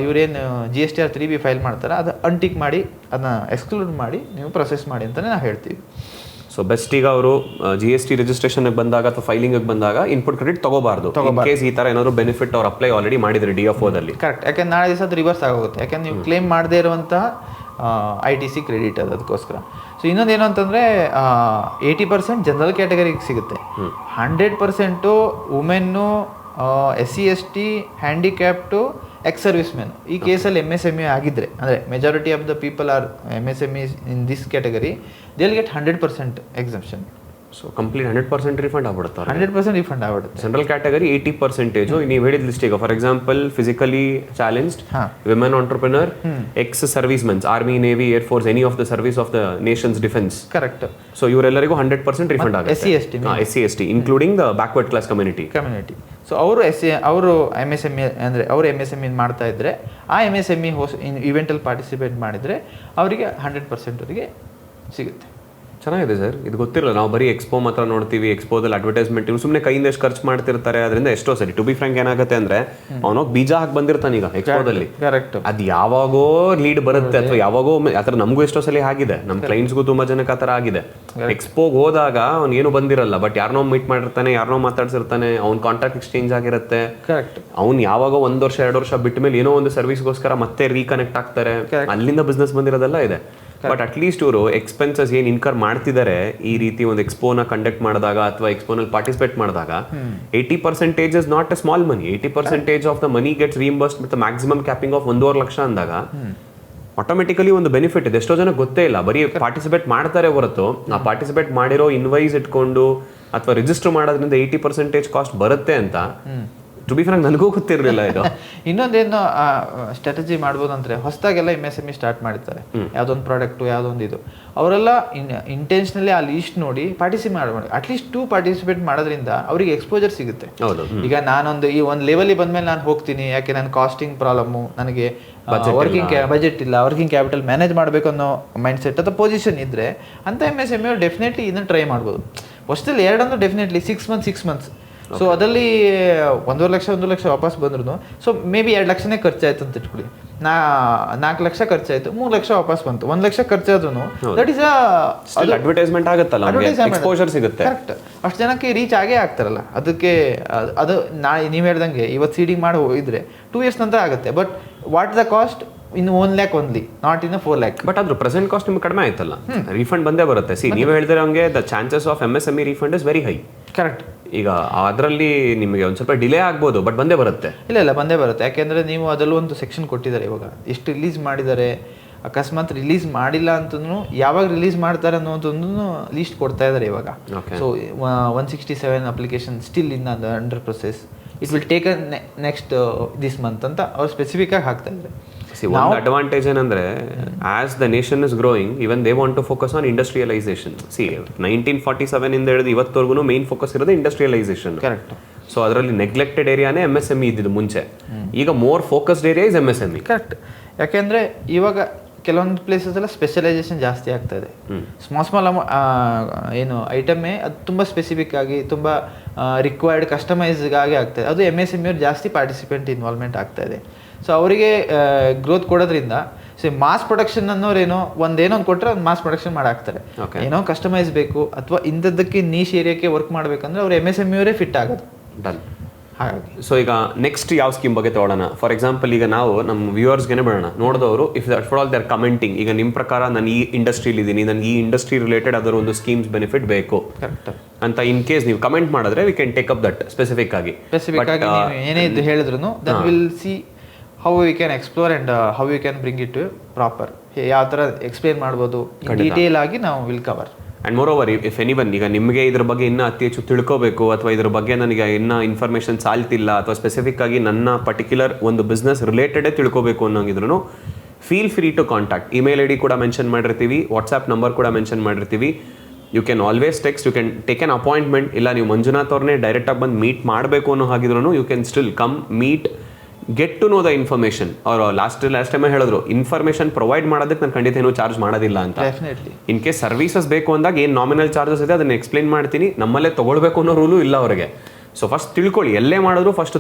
ಇವರೇನು GSTR 3B ಫೈಲ್ ಮಾಡ್ತಾರೆ ಅದು ಅನ್ಟಿಕ್ ಮಾಡಿ ಅದನ್ನ ಎಕ್ಸ್ಕ್ಲೂಡ್ ಮಾಡಿ ನೀವು ಪ್ರೊಸೆಸ್ ಮಾಡಿ ಅಂತಲೇ ನಾವು ಹೇಳ್ತೀವಿ. ಸೊ ಬೆಸ್ಟ್ ಈಗ ಅವರು GST ರಿಜಿಸ್ಟ್ರೇಷನ್ಗೆ ಬಂದಾಗ ಅಥವಾ ಫೈಲಿಂಗ್ಗೆ ಬಂದಾಗ ಇನ್ಪುಟ್ ಕ್ರೆಡಿಟ್ ತಗೋಬಾರ್ದು. ಕೇಸ್ ಈ ಥರ ಏನಾದ್ರು ಬೆನಿಫಿಟ್ ಅವ್ರು ಅಪ್ಲೈ ಆಲ್ರೆಡಿ ಮಾಡಿದ್ರೆ DFOದಲ್ಲಿ. ಕರೆಕ್ಟ್. ಯಾಕೆಂದ್ರೆ ನಾಳೆ ದಿವಸ ಅದು ರಿವರ್ಸ್ ಆಗೋಗುತ್ತೆ. ಯಾಕೆಂದ್ರೆ ನೀವು ಕ್ಲೇಮ್ ಮಾಡದೇ ಇರುವಂತಹ ITC ಕ್ರೆಡಿಟ್ ಅದಕ್ಕೋಸ್ಕರ. ಸೊ ಇನ್ನೊಂದೇನು ಅಂತಂದರೆ 80% ಜನರಲ್ ಕ್ಯಾಟಗರಿಗೆ ಸಿಗುತ್ತೆ, 100% women, SC ST, handicapped, ex service men. ಈ ಕೇಸಲ್ಲಿ MSME ಆಗಿದ್ದರೆ, ಅಂದರೆ majority of the people are MSMEs in this category, they will get 100% exemption. So complete 100% refund ಆಗ್ಬಿಡುತ್ತೆ. 100% ರಿಫಂಡ್ ಆಗ್ಬಿಡುತ್ತೆ. General category 80%. ನೀವು ಹೇಳಿದ ಲಿಸ್ಟ್ ಈಗ for example physically challenged, women entrepreneur, ex service mens, army, navy, air force, any of the service of the nation's defence. Correct. So ಇವರೆಲ್ಲರಿಗೂ 100% refund ಆಗುತ್ತೆ. SC ST including the backward class community. So ಅವರು ಅವರು MSME ಅಂದರೆ ಅವರು MSME ಮಾಡ್ತಾ ಇದ್ರೆ, ಆ MSME ಇವೆಂಟಲ್ಲಿ participate ಮಾಡಿದರೆ ಅವರಿಗೆ 100% ಅವರಿಗೆ ಸಿಗುತ್ತೆ. ಚೆನ್ನಾಗಿದೆ ಸರ್, ಇದು ಗೊತ್ತಿರಲ್ಲ. ನಾವು ಬರೀ ಎಕ್ಸ್ಪೋ ಮಾತ್ರ ನೋಡ್ತೀವಿ, ಎಕ್ಸ್ಪೋದಲ್ಲಿ ಅಡ್ವರ್ಟೈಸ್ಮೆಂಟ್ ಇವ್ರು ಸುಮ್ಮನೆ ಕೈಯಿಂದ ಎಷ್ಟು ಖರ್ಚು ಮಾಡ್ತಿರ್ತಾರೆ. ಅದರಿಂದ ಎಷ್ಟೋ ಸರಿ ಟು ಬಿ ಫ್ರಾಂಕ್ ಏನಾಗುತ್ತೆ ಅಂದ್ರೆ, ಅವನೋಗಿ ಬೀಜ ಹಾಕಿ ಬಂದಿರ್ತಾನೆ ಈಗ ಎಕ್ಸ್ಪೋದಲ್ಲಿ. ಕರೆಕ್ಟ್. ಅದು ಯಾವಾಗೋ ಲೀಡ್ ಬರುತ್ತೆ ಅಥವಾ ಯಾವಾಗೋ ಆ ಥರ ನಮಗೂ ಎಷ್ಟೋ ಸಲ ಆಗಿದೆ, ನಮ್ಮ ಕ್ಲೈಂಟ್ಸ್ಗೂ ತುಂಬಾ ಜನಕ್ಕೆ ಆ ಥರ ಆಗಿದೆ. ಎಕ್ಸ್ಪೋಗೆ ಹೋದಾಗ ಅವ್ನು ಏನು ಬಂದಿರಲ್ಲ, ಬಟ್ ಯಾರನ್ನೋ ಮೀಟ್ ಮಾಡಿರ್ತಾನೆ, ಯಾರನ್ನೋ ಮಾತಾಡ್ಸಿರ್ತಾನೆ, ಅವ್ನ ಕಾಂಟ್ಯಾಕ್ಟ್ ಎಕ್ಸ್ಚೇಂಜ್ ಆಗಿರುತ್ತೆ. ಕರೆಕ್ಟ್. ಅವ್ನು ಯಾವಾಗೋ 1 ವರ್ಷ 2 ವರ್ಷ ಬಿಟ್ಟ ಮೇಲೆ ಏನೋ ಒಂದು ಸರ್ವಿಸ್ಗೋಸ್ಕರ ಮತ್ತೆ ರೀಕನೆಕ್ಟ್ ಆಗ್ತಾರೆ, ಅಲ್ಲಿಂದ ಬಿಸ್ನೆಸ್ ಬಂದಿರೋದೆಲ್ಲ ಇದೆ. ಬಟ್ ಅಟ್ಲೀಸ್ಟ್ ಇವರು ಎಕ್ಸ್ಪೆನ್ಸಸ್ ಏನು ಇನ್ಕರ್ ಮಾಡ್ತಿದ್ದಾರೆ ಈ ರೀತಿ ಒಂದು ಎಕ್ಸ್ಪೋನ ಕಂಡಕ್ಟ್ ಮಾಡಿದಾಗ ಅಥವಾ ಎಕ್ಸ್ಪೋನಲ್ಲಿ ಪಾರ್ಟಿಸಿಪೇಟ್ ಮಾಡಿದಾಗ, 80% is not a small money. 80% of the money gets reimbursed with maximum capping of 1.5 lakh ಅಂದಾಗ ಆಟೋಮೆಟಿಕಲಿ ಒಂದು ಬೆನಿಫಿಟ್ ಇದೆ. ಎಷ್ಟೋ ಜನ ಗೊತ್ತೇ ಇಲ್ಲ, ಬರೀ ಪಾರ್ಟಿಸಿಪೇಟ್ ಮಾಡ್ತಾರೆ ಹೊರತು ಆ ಪಾರ್ಟಿಸಿಪೇಟ್ ಮಾಡಿರೋ ಇನ್ವೈಸ್ ಇಟ್ಕೊಂಡು ಅಥವಾ ರಿಜಿಸ್ಟರ್ ಮಾಡೋದ್ರಿಂದ 80% ಕಾಸ್ಟ್ ಬರುತ್ತೆ ಅಂತ ಟು ಬಿ ಫ್ರಾಂಕ್ ನನಗೂ ಗೊತ್ತಿರಲಿಲ್ಲ ಇದು. ಇನ್ನೊಂದೇನು ಸ್ಟ್ರಾಟಜಿ ಮಾಡ್ಬೋದು ಅಂದರೆ, ಹೊಸದಾಗೆಲ್ಲ MSME ಸ್ಟಾರ್ಟ್ ಮಾಡಿರ್ತಾರೆ, ಯಾವುದೊಂದು ಪ್ರಾಡಕ್ಟು ಯಾವುದೊಂದು ಇದು, ಅವರೆಲ್ಲ ಇಂಟೆನ್ಷನಲಿ ಆ ಲೀಸ್ಟ್ ನೋಡಿ ಪಾರ್ಟಿಸಿಪೇಟ್ ಮಾಡಿ ಅಟ್ಲೀಸ್ಟ್ 2 ಪಾರ್ಟಿಸಿಪೇಟ್ ಮಾಡೋದ್ರಿಂದ ಅವರಿಗೆ ಎಕ್ಸ್ಪೋಜರ್ ಸಿಗುತ್ತೆ. ಈಗ ನಾನೊಂದು ಈ ಒಂದು ಲೆವೆಲಿಗೆ ಬಂದಮೇಲೆ ನಾನು ಹೋಗ್ತೀನಿ, ಯಾಕೆ ನನ್ನ ಕಾಸ್ಟಿಂಗ್ ಪ್ರಾಬ್ಲಮ್ಮು, ನನಗೆ ವರ್ಕಿಂಗ್ ಬಜೆಟ್ ಇಲ್ಲ, ವರ್ಕಿಂಗ್ ಕ್ಯಾಪಿಟಲ್ ಮ್ಯಾನೇಜ್ ಮಾಡಬೇಕು ಅನ್ನೋ ಮೈಂಡ್ ಸೆಟ್ ಅಥವಾ ಪೊಸಿಷನ್ ಇದ್ದರೆ ಅಂಥ MSME ಅವ್ರು ಡೆಫಿನೆಟ್ಲಿ ಇದನ್ನು ಟ್ರೈ ಮಾಡ್ಬೋದು. ವರ್ಷದಲ್ಲಿ 2 ಅಂದ್ರೆ ಡೆಫಿನೆಟ್ಲಿ 6 ಮಂತ್ಸ್. ಸೊ ಅದರಲ್ಲಿ 1.5 ಲಕ್ಷ ವಾಪಸ್ ಬಂದ್ರು, ಸೊ ಮೇ ಬಿ 2 ಲಕ್ಷನೇ ಖರ್ಚಾಯ್ತು ಅಂತ ಇಟ್ಕೊಳ್ಳಿ, 4 ಲಕ್ಷ ಖರ್ಚಾಯ್ತು, 3 ಲಕ್ಷ ವಾಪಸ್ ಬಂತು, 1 ಲಕ್ಷ ಖರ್ಚಾದ್ರೂ ದಟ್ ಇಸ್ ಅಡ್ವರ್ಟೈಸ್ಮೆಂಟ್ ಆಗುತ್ತಲ್ಲ, ಎಕ್ಸ್ಪೋಜರ್ ಸಿಗುತ್ತೆ. ಕರೆಕ್ಟ್. ಅಷ್ಟು ಜನಕ್ಕೆ ರೀಚ್ ಆಗೇ ಆಗ್ತಾರಲ್ಲ, ಅದಕ್ಕೆ ಅದು ನಾಳೆ ನೀವು ಹೇಳ್ದಂಗೆ ಇವತ್ತು ಸೀಡಿಂಗ್ ಮಾಡಿ ಹೋಗಿದ್ರೆ 2 years ನಂತರ ಆಗುತ್ತೆ. But what the cost in 1 lakh only, not in 4 lakh. But ಅದ್ರ ಪ್ರೆಸೆಂಟ್ ಕಾಸ್ಟ್ ನಿಮ್ಗೆ ಕಡಿಮೆ ಆಯ್ತಲ್ಲ, ರೀಫಂಡ್ ಬಂದೇ ಬರುತ್ತೆ. ಸಿ ನೀವು ಹೇಳಿದ್ರೆ ಹಂಗೆ the chances of MSME refund is very high. Correct. ಈಗ ಅದರಲ್ಲಿ ನಿಮಗೆ ಒಂದು ಸ್ವಲ್ಪ ಡಿಲೇ ಆಗ್ಬೋದು, ಬಟ್ ಬಂದೇ ಬರುತ್ತೆ. ಇಲ್ಲ ಬಂದೇ ಬರುತ್ತೆ. ಯಾಕೆಂದರೆ ನೀವು ಅದರಲ್ಲೂ ಒಂದು ಸೆಕ್ಷನ್ ಕೊಟ್ಟಿದ್ದಾರೆ, ಇವಾಗ ಎಷ್ಟು ರಿಲೀಸ್ ಮಾಡಿದ್ದಾರೆ, ಅಕಸ್ಮಾತ್ ರಿಲೀಸ್ ಮಾಡಿಲ್ಲ ಅಂತಂದ್ರೂ ಯಾವಾಗ ರಿಲೀಸ್ ಮಾಡ್ತಾರೆ ಅನ್ನೋದೊಂದು ಲೀಸ್ಟ್ ಕೊಡ್ತಾ ಇದ್ದಾರೆ ಇವಾಗ. So 167 application still in under process, it will take next this month ಅಂತ ಅವ್ರು ಸ್ಪೆಸಿಫಿಕ್ ಆಗಿ ಹಾಕ್ತಾ ಇದ್ದಾರೆ. ಒಂದು ಅಡ್ವಾಂಟೇಜ್ ಏನಂದ್ರೆ, as the nation is growing, even they want to focus on industrialization. 1947 ಇಂದ ಹಿಡಿದು ಇವತ್ತವರೆಗೂ ಮೇನ್ ಫೋಕಸ್ ಇರೋದು ಇಂಡಸ್ಟ್ರಿಯಲೈಸೇಷನ್. ಕರೆಕ್ಟ್. ಸೊ ಅದರಲ್ಲಿ ನೆಗ್ಲೆಕ್ಟೆಡ್ ಏರಿಯಾನೇ MSME ಇದ್ದಿದ್ದು ಮುಂಚೆ. ಈಗ more focused area is MSME. Correct. ಯಾಕೆಂದರೆ ಇವಾಗ ಕೆಲವೊಂದು ಪ್ಲೇಸಸ್ ಎಲ್ಲ ಸ್ಪೆಷಲೈಸೇಷನ್ ಜಾಸ್ತಿ ಆಗ್ತಾ ಇದೆ. ಸ್ಮಾಲ್ ಏನು ಐಟಮೇ ಅದು ತುಂಬ ಸ್ಪೆಸಿಫಿಕ್ ಆಗಿ ತುಂಬ ರಿಕ್ವೈರ್ಡ್ ಕಸ್ಟಮೈಸ್ಗಾಗಿ ಆಗ್ತಾಯಿದೆ. ಅದು MSME ಅವ್ರು ಜಾಸ್ತಿ ಪಾರ್ಟಿಸಿಪೆಂಟ್ ಇನ್ವಾಲ್ವ್ಮೆಂಟ್ ಆಗ್ತಾ ಇದೆ. ಸೊ ಅವರಿಗೆ ಗ್ರೋತ್ ಕೊಡೋದ್ರಿಂದ ಸೊ ಮಾಸ್ ಪ್ರೊಡಕ್ಷನ್ ಅನ್ನೋರೇನೋ ಒಂದೇನೋ ಕೊಟ್ಟರೆ ಒಂದು ಮಾಸ್ ಪ್ರೊಡಕ್ಷನ್ ಮಾಡಾಕ್ತಾರೆ. Okay. ಏನೋ ಕಸ್ಟಮೈಸ್ ಬೇಕು ಅಥವಾ ಇಂಥದ್ದಕ್ಕೆ ನೀಶ್ ಏರಿಯಾಕ್ಕೆ ವರ್ಕ್ ಮಾಡಬೇಕಂದ್ರೆ ಅವ್ರು MSME ಅವರೇ ಫಿಟ್ ಆಗೋದು. ಡನ್. ಹಾಗಾಗಿ ಸೊ ಈಗ ನೆಕ್ಸ್ಟ್ ಯಾವ ಸ್ಕೀಮ್ ಬಗ್ಗೆ ತಗೊಳ್ಳೋಣ? ಫಾರ್ ಎಕ್ಸಾಂಪಲ್ ಈಗ ನಾವು ನಮ್ಮ ವ್ಯೂವರ್ಸ್ಗೆ ಬಿಡೋಣ, ನೋಡಿದವರು if that for all they are commenting, ಈಗ ನಿಮ್ಮ ಪ್ರಕಾರ ನಾನು ಈ ಇಂಡಸ್ಟ್ರಿಲಿ ಇದ್ದೀನಿ, ನನಗೆ ಈ ಇಂಡಸ್ಟ್ರಿ ರಿಲೇಟೆಡ್ ಅದರ ಒಂದು ಸ್ಕೀಮ್ಸ್ ಬೆನಿಫಿಟ್ ಬೇಕು ಕರೆಕ್ಟ್ ಅಂತ ಇನ್ ಕೇಸ್ ನೀವು ಕಮೆಂಟ್ ಮಾಡಿದ್ರೆ we can take up that specific ಆಗಿ ನೀವು ಏನೇ ಇದು ಹೇಳಿದ್ರು then will see how we can explore and how we can bring it proper. ಯಾವ ಥರ ಎಕ್ಸ್ಪ್ಲೇನ್ ಮಾಡ್ಬೋದು ಡೀಟೇಲ್ ಆಗಿ ನಾವು will cover. And more over if anyone ಈಗ ನಿಮಗೆ ಇದ್ರ ಬಗ್ಗೆ ಇನ್ನೂ ಅತಿ ಹೆಚ್ಚು ತಿಳ್ಕೋಬೇಕು ಅಥವಾ ಇದ್ರ ಬಗ್ಗೆ ನನಗೆ ಇನ್ನೂ ಇನ್ಫಾರ್ಮೇಷನ್ ಸಾಲ್ತಿಲ್ಲ ಅಥವಾ ಸ್ಪೆಸಿಫಿಕ್ ಆಗಿ ನನ್ನ ಪರ್ಟಿಕ್ಯುಲರ್ ಒಂದು ಬಿಸ್ನೆಸ್ ರಿಲೇಟೆಡೇ ತಿಳ್ಕೋಬೇಕು ಅನ್ನೋಂಗಿದ್ರು feel free to contact. Email ID ಕೂಡ ಮೆನ್ಷನ್ ಮಾಡಿರ್ತೀವಿ, ವಾಟ್ಸ್ಆ್ಯಪ್ ನಂಬರ್ ಕೂಡ ಮೆನ್ಷನ್ ಮಾಡಿರ್ತೀವಿ. You can always text, you can take an appointment. ಇಲ್ಲ ನೀವು ಮಂಜುನಾಥ್ ಅವ್ರನ್ನೇ ಡೈರೆಕ್ಟಾಗಿ ಬಂದು ಮೀಟ್ ಮಾಡಬೇಕು ಅನ್ನೋ ಹಾಗಿದ್ರು you can still come meet, get to know the information. ಅವರು ಲಾಸ್ಟ್ ಟೈಮೇ ಹೇಳಿದ್ರು ಇನ್ಫಾರ್ಮೇಷನ್ ಪ್ರೊವೈಡ್ ಮಾಡೋದಕ್ಕೆ ನಾನು ಖಂಡಿತ ಏನೂ ಚಾರ್ಜ್ ಮಾಡೋದಿಲ್ಲ ಅಂತ. ಡೆಫಿನೆಟ್ಲಿ ಇನ್ ಕೇಸ್ ಸರ್ವಿಸಸ್ ಬೇಕು ಅಂದಾಗ ಏನು ನಾಮಿನಲ್ ಚಾರ್ಜಸ್ ಇದೆ ಅದನ್ನು ಎಕ್ಸ್ಪ್ಲೇನ್ ಮಾಡ್ತೀನಿ. ನಮ್ಮಲ್ಲೇ ತೊಗೊಳ್ಬೇಕು ಅನ್ನೋ ರೂಲು ಇಲ್ಲ ಅವರಿಗೆ. ಸೊ ಫಸ್ಟ್ ತಿಳ್ಕೊಳ್ಳಿ, ಎಲ್ಲೇ ಮಾಡಿದ್ರು ಫಸ್ಟ್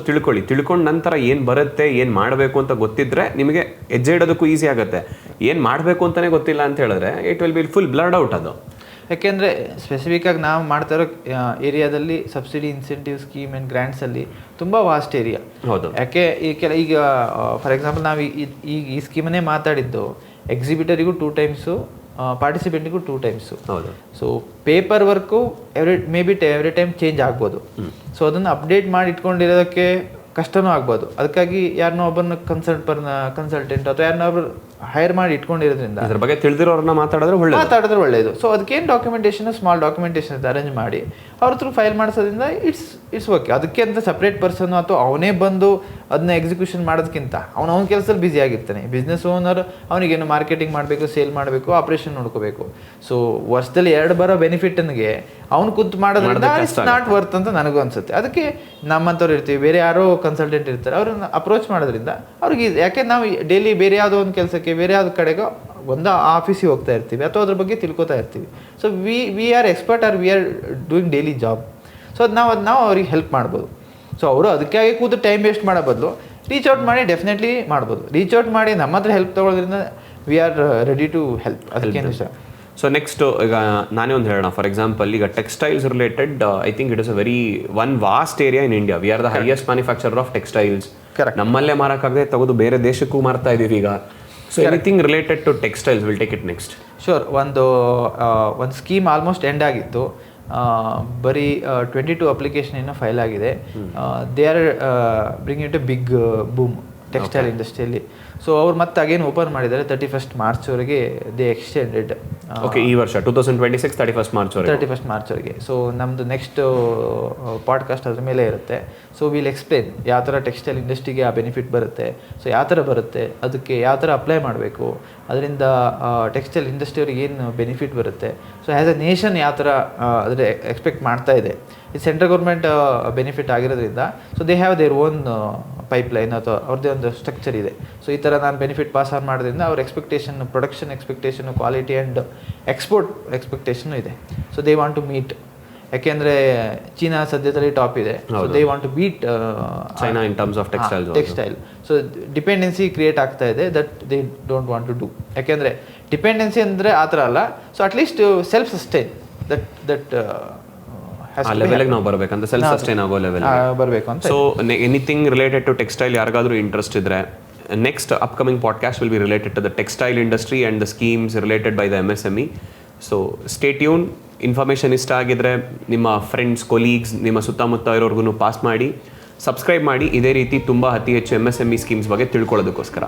ತಿಳ್ಕೊಂಡು ನಂತರ ಏನು ಬರುತ್ತೆ, ಏನು ಮಾಡಬೇಕು ಅಂತ ಗೊತ್ತಿದ್ರೆ ನಿಮಗೆ ಹೆಜ್ಜೆ ಇಡೋದಕ್ಕೂ ಈಸಿ ಆಗುತ್ತೆ. ಏನು ಮಾಡಬೇಕು ಅಂತಲೇ ಗೊತ್ತಿಲ್ಲ ಅಂತ ಹೇಳಿದ್ರೆ it will be full blurred out ಅದು. ಯಾಕೆಂದರೆ ಸ್ಪೆಸಿಫಿಕ್ಕಾಗಿ ನಾವು ಮಾಡ್ತಾ ಇರೋ ಏರಿಯಾದಲ್ಲಿ ಸಬ್ಸಿಡಿ ಇನ್ಸೆಂಟಿವ್ ಸ್ಕೀಮ್ ಆ್ಯಂಡ್ ಗ್ರ್ಯಾಂಟ್ಸಲ್ಲಿ ತುಂಬ ವಾಸ್ಟ್ ಏರಿಯಾ. ಹೌದು. ಯಾಕೆ ಈಗ ಫಾರ್ ಎಕ್ಸಾಂಪಲ್ ನಾವು ಈಗ ಈ ಸ್ಕೀಮನ್ನೇ ಮಾತಾಡಿದ್ದು ಎಕ್ಸಿಬಿಟರಿಗೂ 2 ಟೈಮ್ಸು, ಪಾರ್ಟಿಸಿಪೆಂಟಿಗೂ 2 ಟೈಮ್ಸು. ಹೌದು. So paper work every time change ಆಗ್ಬೋದು. ಸೊ ಅದನ್ನು ಅಪ್ಡೇಟ್ ಮಾಡಿ ಇಟ್ಕೊಂಡಿರೋದಕ್ಕೆ ಕಷ್ಟನೂ ಆಗ್ಬೋದು. ಅದಕ್ಕಾಗಿ ಯಾರನ್ನೋ ಒಬ್ಬರನ್ನ ಕನ್ಸಲ್ಟೆಂಟ್ ಅಥವಾ ಯಾರನ್ನೋ ಒಬ್ಬರು ಹೈರ್ ಮಾಡಿ ಇಟ್ಕೊಂಡಿರೋದ್ರಿಂದ ಅದ್ರ ಬಗ್ಗೆ ತಿಳಿದಿರೋರನ್ನ ಮಾತಾಡಿದ್ರೆ ಒಳ್ಳೆಯದು. ಸೊ ಅದಕ್ಕೇನು ಡಾಕ್ಯುಮೆಂಟೇಷನ್, ಸ್ಮಾಲ್ ಡಾಕ್ಯುಮೆಂಟೇಷನ್ ಅರೇಂಜ್ ಮಾಡಿ ಅವ್ರ ಹತ್ರ ಫೈಲ್ ಮಾಡಿಸೋದ್ರಿಂದ ಇಟ್ಸ್ ಓಕೆ. ಅದಕ್ಕೆ ಅಂತ ಸಪ್ರೇಟ್ ಪರ್ಸನ್ ಅಥವಾ ಅವನೇ ಬಂದು ಅದನ್ನ ಎಕ್ಸಿಕ್ಯೂಷನ್ ಮಾಡೋದಕ್ಕಿಂತ ಅವನ ಕೆಲಸದಲ್ಲಿ ಬ್ಯುಸಿ ಆಗಿರ್ತಾನೆ. ಬಿಸ್ನೆಸ್ ಓನರ್ ಅವನಿಗೇನು ಮಾರ್ಕೆಟಿಂಗ್ ಮಾಡಬೇಕು, ಸೇಲ್ ಮಾಡಬೇಕು, ಆಪರೇಷನ್ ನೋಡ್ಕೋಬೇಕು. ಸೊ ವರ್ಷದಲ್ಲಿ 2 ಬರೋ ಬೆನಿಫಿಟ್ನಿಗೆ ಅವ್ನು ಕೂತು ಮಾಡೋದ್ರಿಂದ ಇಟ್ಸ್ ನಾಟ್ ವರ್ತ್ ಅಂತ ನನಗೂ ಅನ್ಸುತ್ತೆ. ಅದಕ್ಕೆ ನಮ್ಮಂಥವ್ರು ಇರ್ತೀವಿ, ಬೇರೆ ಯಾರೋ ಕನ್ಸಲ್ಟೆಂಟ್ ಇರ್ತಾರೆ, ಅವ್ರನ್ನ ಅಪ್ರೋಚ್ ಮಾಡೋದ್ರಿಂದ ಅವ್ರಿಗೆ ಯಾಕೆ ನಾವು ಡೈಲಿ ಬೇರೆ ಯಾವುದೋ ಒಂದು ಕೆಲಸಕ್ಕೆ ಬೇರೆ ಯಾವುದೋ ಕಡೆಗೋ ಒಂದು ಆಫೀಸಿಗೆ ಹೋಗ್ತಾ ಇರ್ತೀವಿ ಅಥವಾ ಅದ್ರ ಬಗ್ಗೆ ತಿಳ್ಕೊತಾ ಇರ್ತೀವಿ. So we are expert or we are doing daily job. So ಅದು ನಾವು ಅವ್ರಿಗೆ ಹೆಲ್ಪ್ ಮಾಡ್ಬೋದು. ಸೊ ಅವರು ಅದಕ್ಕಾಗಿ ಕೂತು ಟೈಮ್ ವೇಸ್ಟ್ ಮಾಡೋ ಬದಲು ರೀಚ್ ಔಟ್ ಮಾಡಿ ಡೆಫಿನೆಟ್ಲಿ ಮಾಡ್ಬೋದು. ರೀಚ್ ಔಟ್ ಮಾಡಿ ನಮ್ಮ ಹತ್ರ ಹೆಲ್ಪ್ ತೊಗೊಳೋದ್ರಿಂದ we are ready to help. ಅದಕ್ಕೇನು ವಿಷಯ. ಸೊ ನೆಕ್ಸ್ಟ್ ಈಗ ನಾನೇ ಒಂದು ಹೇಳೋಣ. ಫಾರ್ ಎಕ್ಸಾಂಪಲ್ ಈಗ textiles related I think it is a very vast area in India. We are the highest manufacturer of textiles. ನಮ್ಮಲ್ಲೇ ಮಾರಕ್ಕಾಗದೆ ತೆಗೆದು ಬೇರೆ ದೇಶಕ್ಕೂ ಮಾರ್ತಾ ಇದೀವಿ ಈಗ. So anything related to textiles will take it next. Sure. ಒಂದು ಸ್ಕೀಮ್ ಆಲ್ಮೋಸ್ಟ್ ಎಂಡ್ ಆಗಿತ್ತು. ಬರೀ 22 ಅಪ್ಲಿಕೇಶನ್ ಏನೋ ಫೈಲ್ ಆಗಿದೆ. They are bring it a big boom textile ಇಂಡಸ್ಟ್ರಿಯಲ್ಲಿ. ಸೊ ಅವ್ರು ಮತ್ತೆ ಅಗೇನ್ ಓಪನ್ ಮಾಡಿದ್ದಾರೆ 31st ಮಾರ್ಚ್ವರೆಗೆ. They extended. ಓಕೆ, ಈ ವರ್ಷ 2026 31st ಮಾರ್ಚ್ವರೆಗೆ. ಸೊ ನಮ್ಮದು ನೆಕ್ಸ್ಟ್ ಪಾಡ್ಕಾಸ್ಟ್ ಅದ್ರ ಮೇಲೆ ಇರುತ್ತೆ. ಸೊ ವಿಲ್ ಎಕ್ಸ್ಪ್ಲೇನ್ ಯಾವ ಥರ ಟೆಕ್ಸ್ಟೈಲ್ ಇಂಡಸ್ಟ್ರಿಗೆ ಆ ಬೆನಿಫಿಟ್ ಬರುತ್ತೆ, ಸೊ ಯಾವ ಥರ ಬರುತ್ತೆ, ಅದಕ್ಕೆ ಯಾವ ಥರ ಅಪ್ಲೈ ಮಾಡಬೇಕು, ಅದರಿಂದ ಟೆಕ್ಸ್ಟೈಲ್ ಇಂಡಸ್ಟ್ರಿಯವ್ರಿಗೆ ಏನು ಬೆನಿಫಿಟ್ ಬರುತ್ತೆ, ಸೊ ಆ್ಯಸ್ ಅ ನೇಷನ್ ಯಾವ ಥರ ಅದ್ರ ಎಕ್ಸ್ಪೆಕ್ಟ್ ಮಾಡ್ತಾ ಇದೆ. ಇದು ಸೆಂಟ್ರಲ್ ಗೌರ್ಮೆಂಟ್ ಬೆನಿಫಿಟ್ ಆಗಿರೋದ್ರಿಂದ so they have their own pipeline ಅಥವಾ ಅವ್ರದ್ದೇ ಒಂದು ಸ್ಟ್ರಕ್ಚರ್ ಇದೆ. ಸೊ ಈ ಥರ ನಾನು ಬೆನಿಫಿಟ್ ಪಾಸ್ ಆನ್ ಮಾಡೋದ್ರಿಂದ ಅವ್ರ expectation, production expectation, quality and export expectation ಇದೆ. So they want to meet. ಯಾಕೆಂದರೆ ಚೀನಾ ಸದ್ಯದಲ್ಲಿ ಟಾಪ್ ಇದೆ. So they want to beat China in terms of textile. So dependency create ಆಗ್ತಾ ಇದೆ that they don't want to do. ಯಾಕೆಂದರೆ dependency ಅಂದರೆ ಆ ಥರ ಅಲ್ಲ. So at least self sustain that ಆ ಲೆವೆಲ್ಗೆ ನಾವು ಬರಬೇಕಂತ, ಸೆಲ್ಫ್ ಸಸ್ಟೈನ್ ಆಗೋ ಲೆವೆಲ್ ಬರಬೇಕು ಅಂತ. So anything related to textile ಯಾರಿಗಾದ್ರೂ ಇಂಟ್ರೆಸ್ಟ್ ಇದ್ರೆ next upcoming podcast will be related to the textile industry and the schemes related by the MSME. So stay tune. Information ಇಷ್ಟ ಆಗಿದ್ರೆ ನಿಮ್ಮ ಫ್ರೆಂಡ್ಸ್, ಕೊಲೀಗ್ಸ್, ನಿಮ್ಮ ಸುತ್ತಮುತ್ತ ಇರೋರ್ಗು ಪಾಸ್ ಮಾಡಿ, ಸಬ್ಸ್ಕ್ರೈಬ್ ಮಾಡಿ. ಇದೇ ರೀತಿ ತುಂಬ ಅತಿ ಹೆಚ್ಚು MSME ಸ್ಕೀಮ್ಸ್ ಬಗ್ಗೆ ತಿಳ್ಕೊಳ್ಳೋದಕ್ಕೋಸ್ಕರ.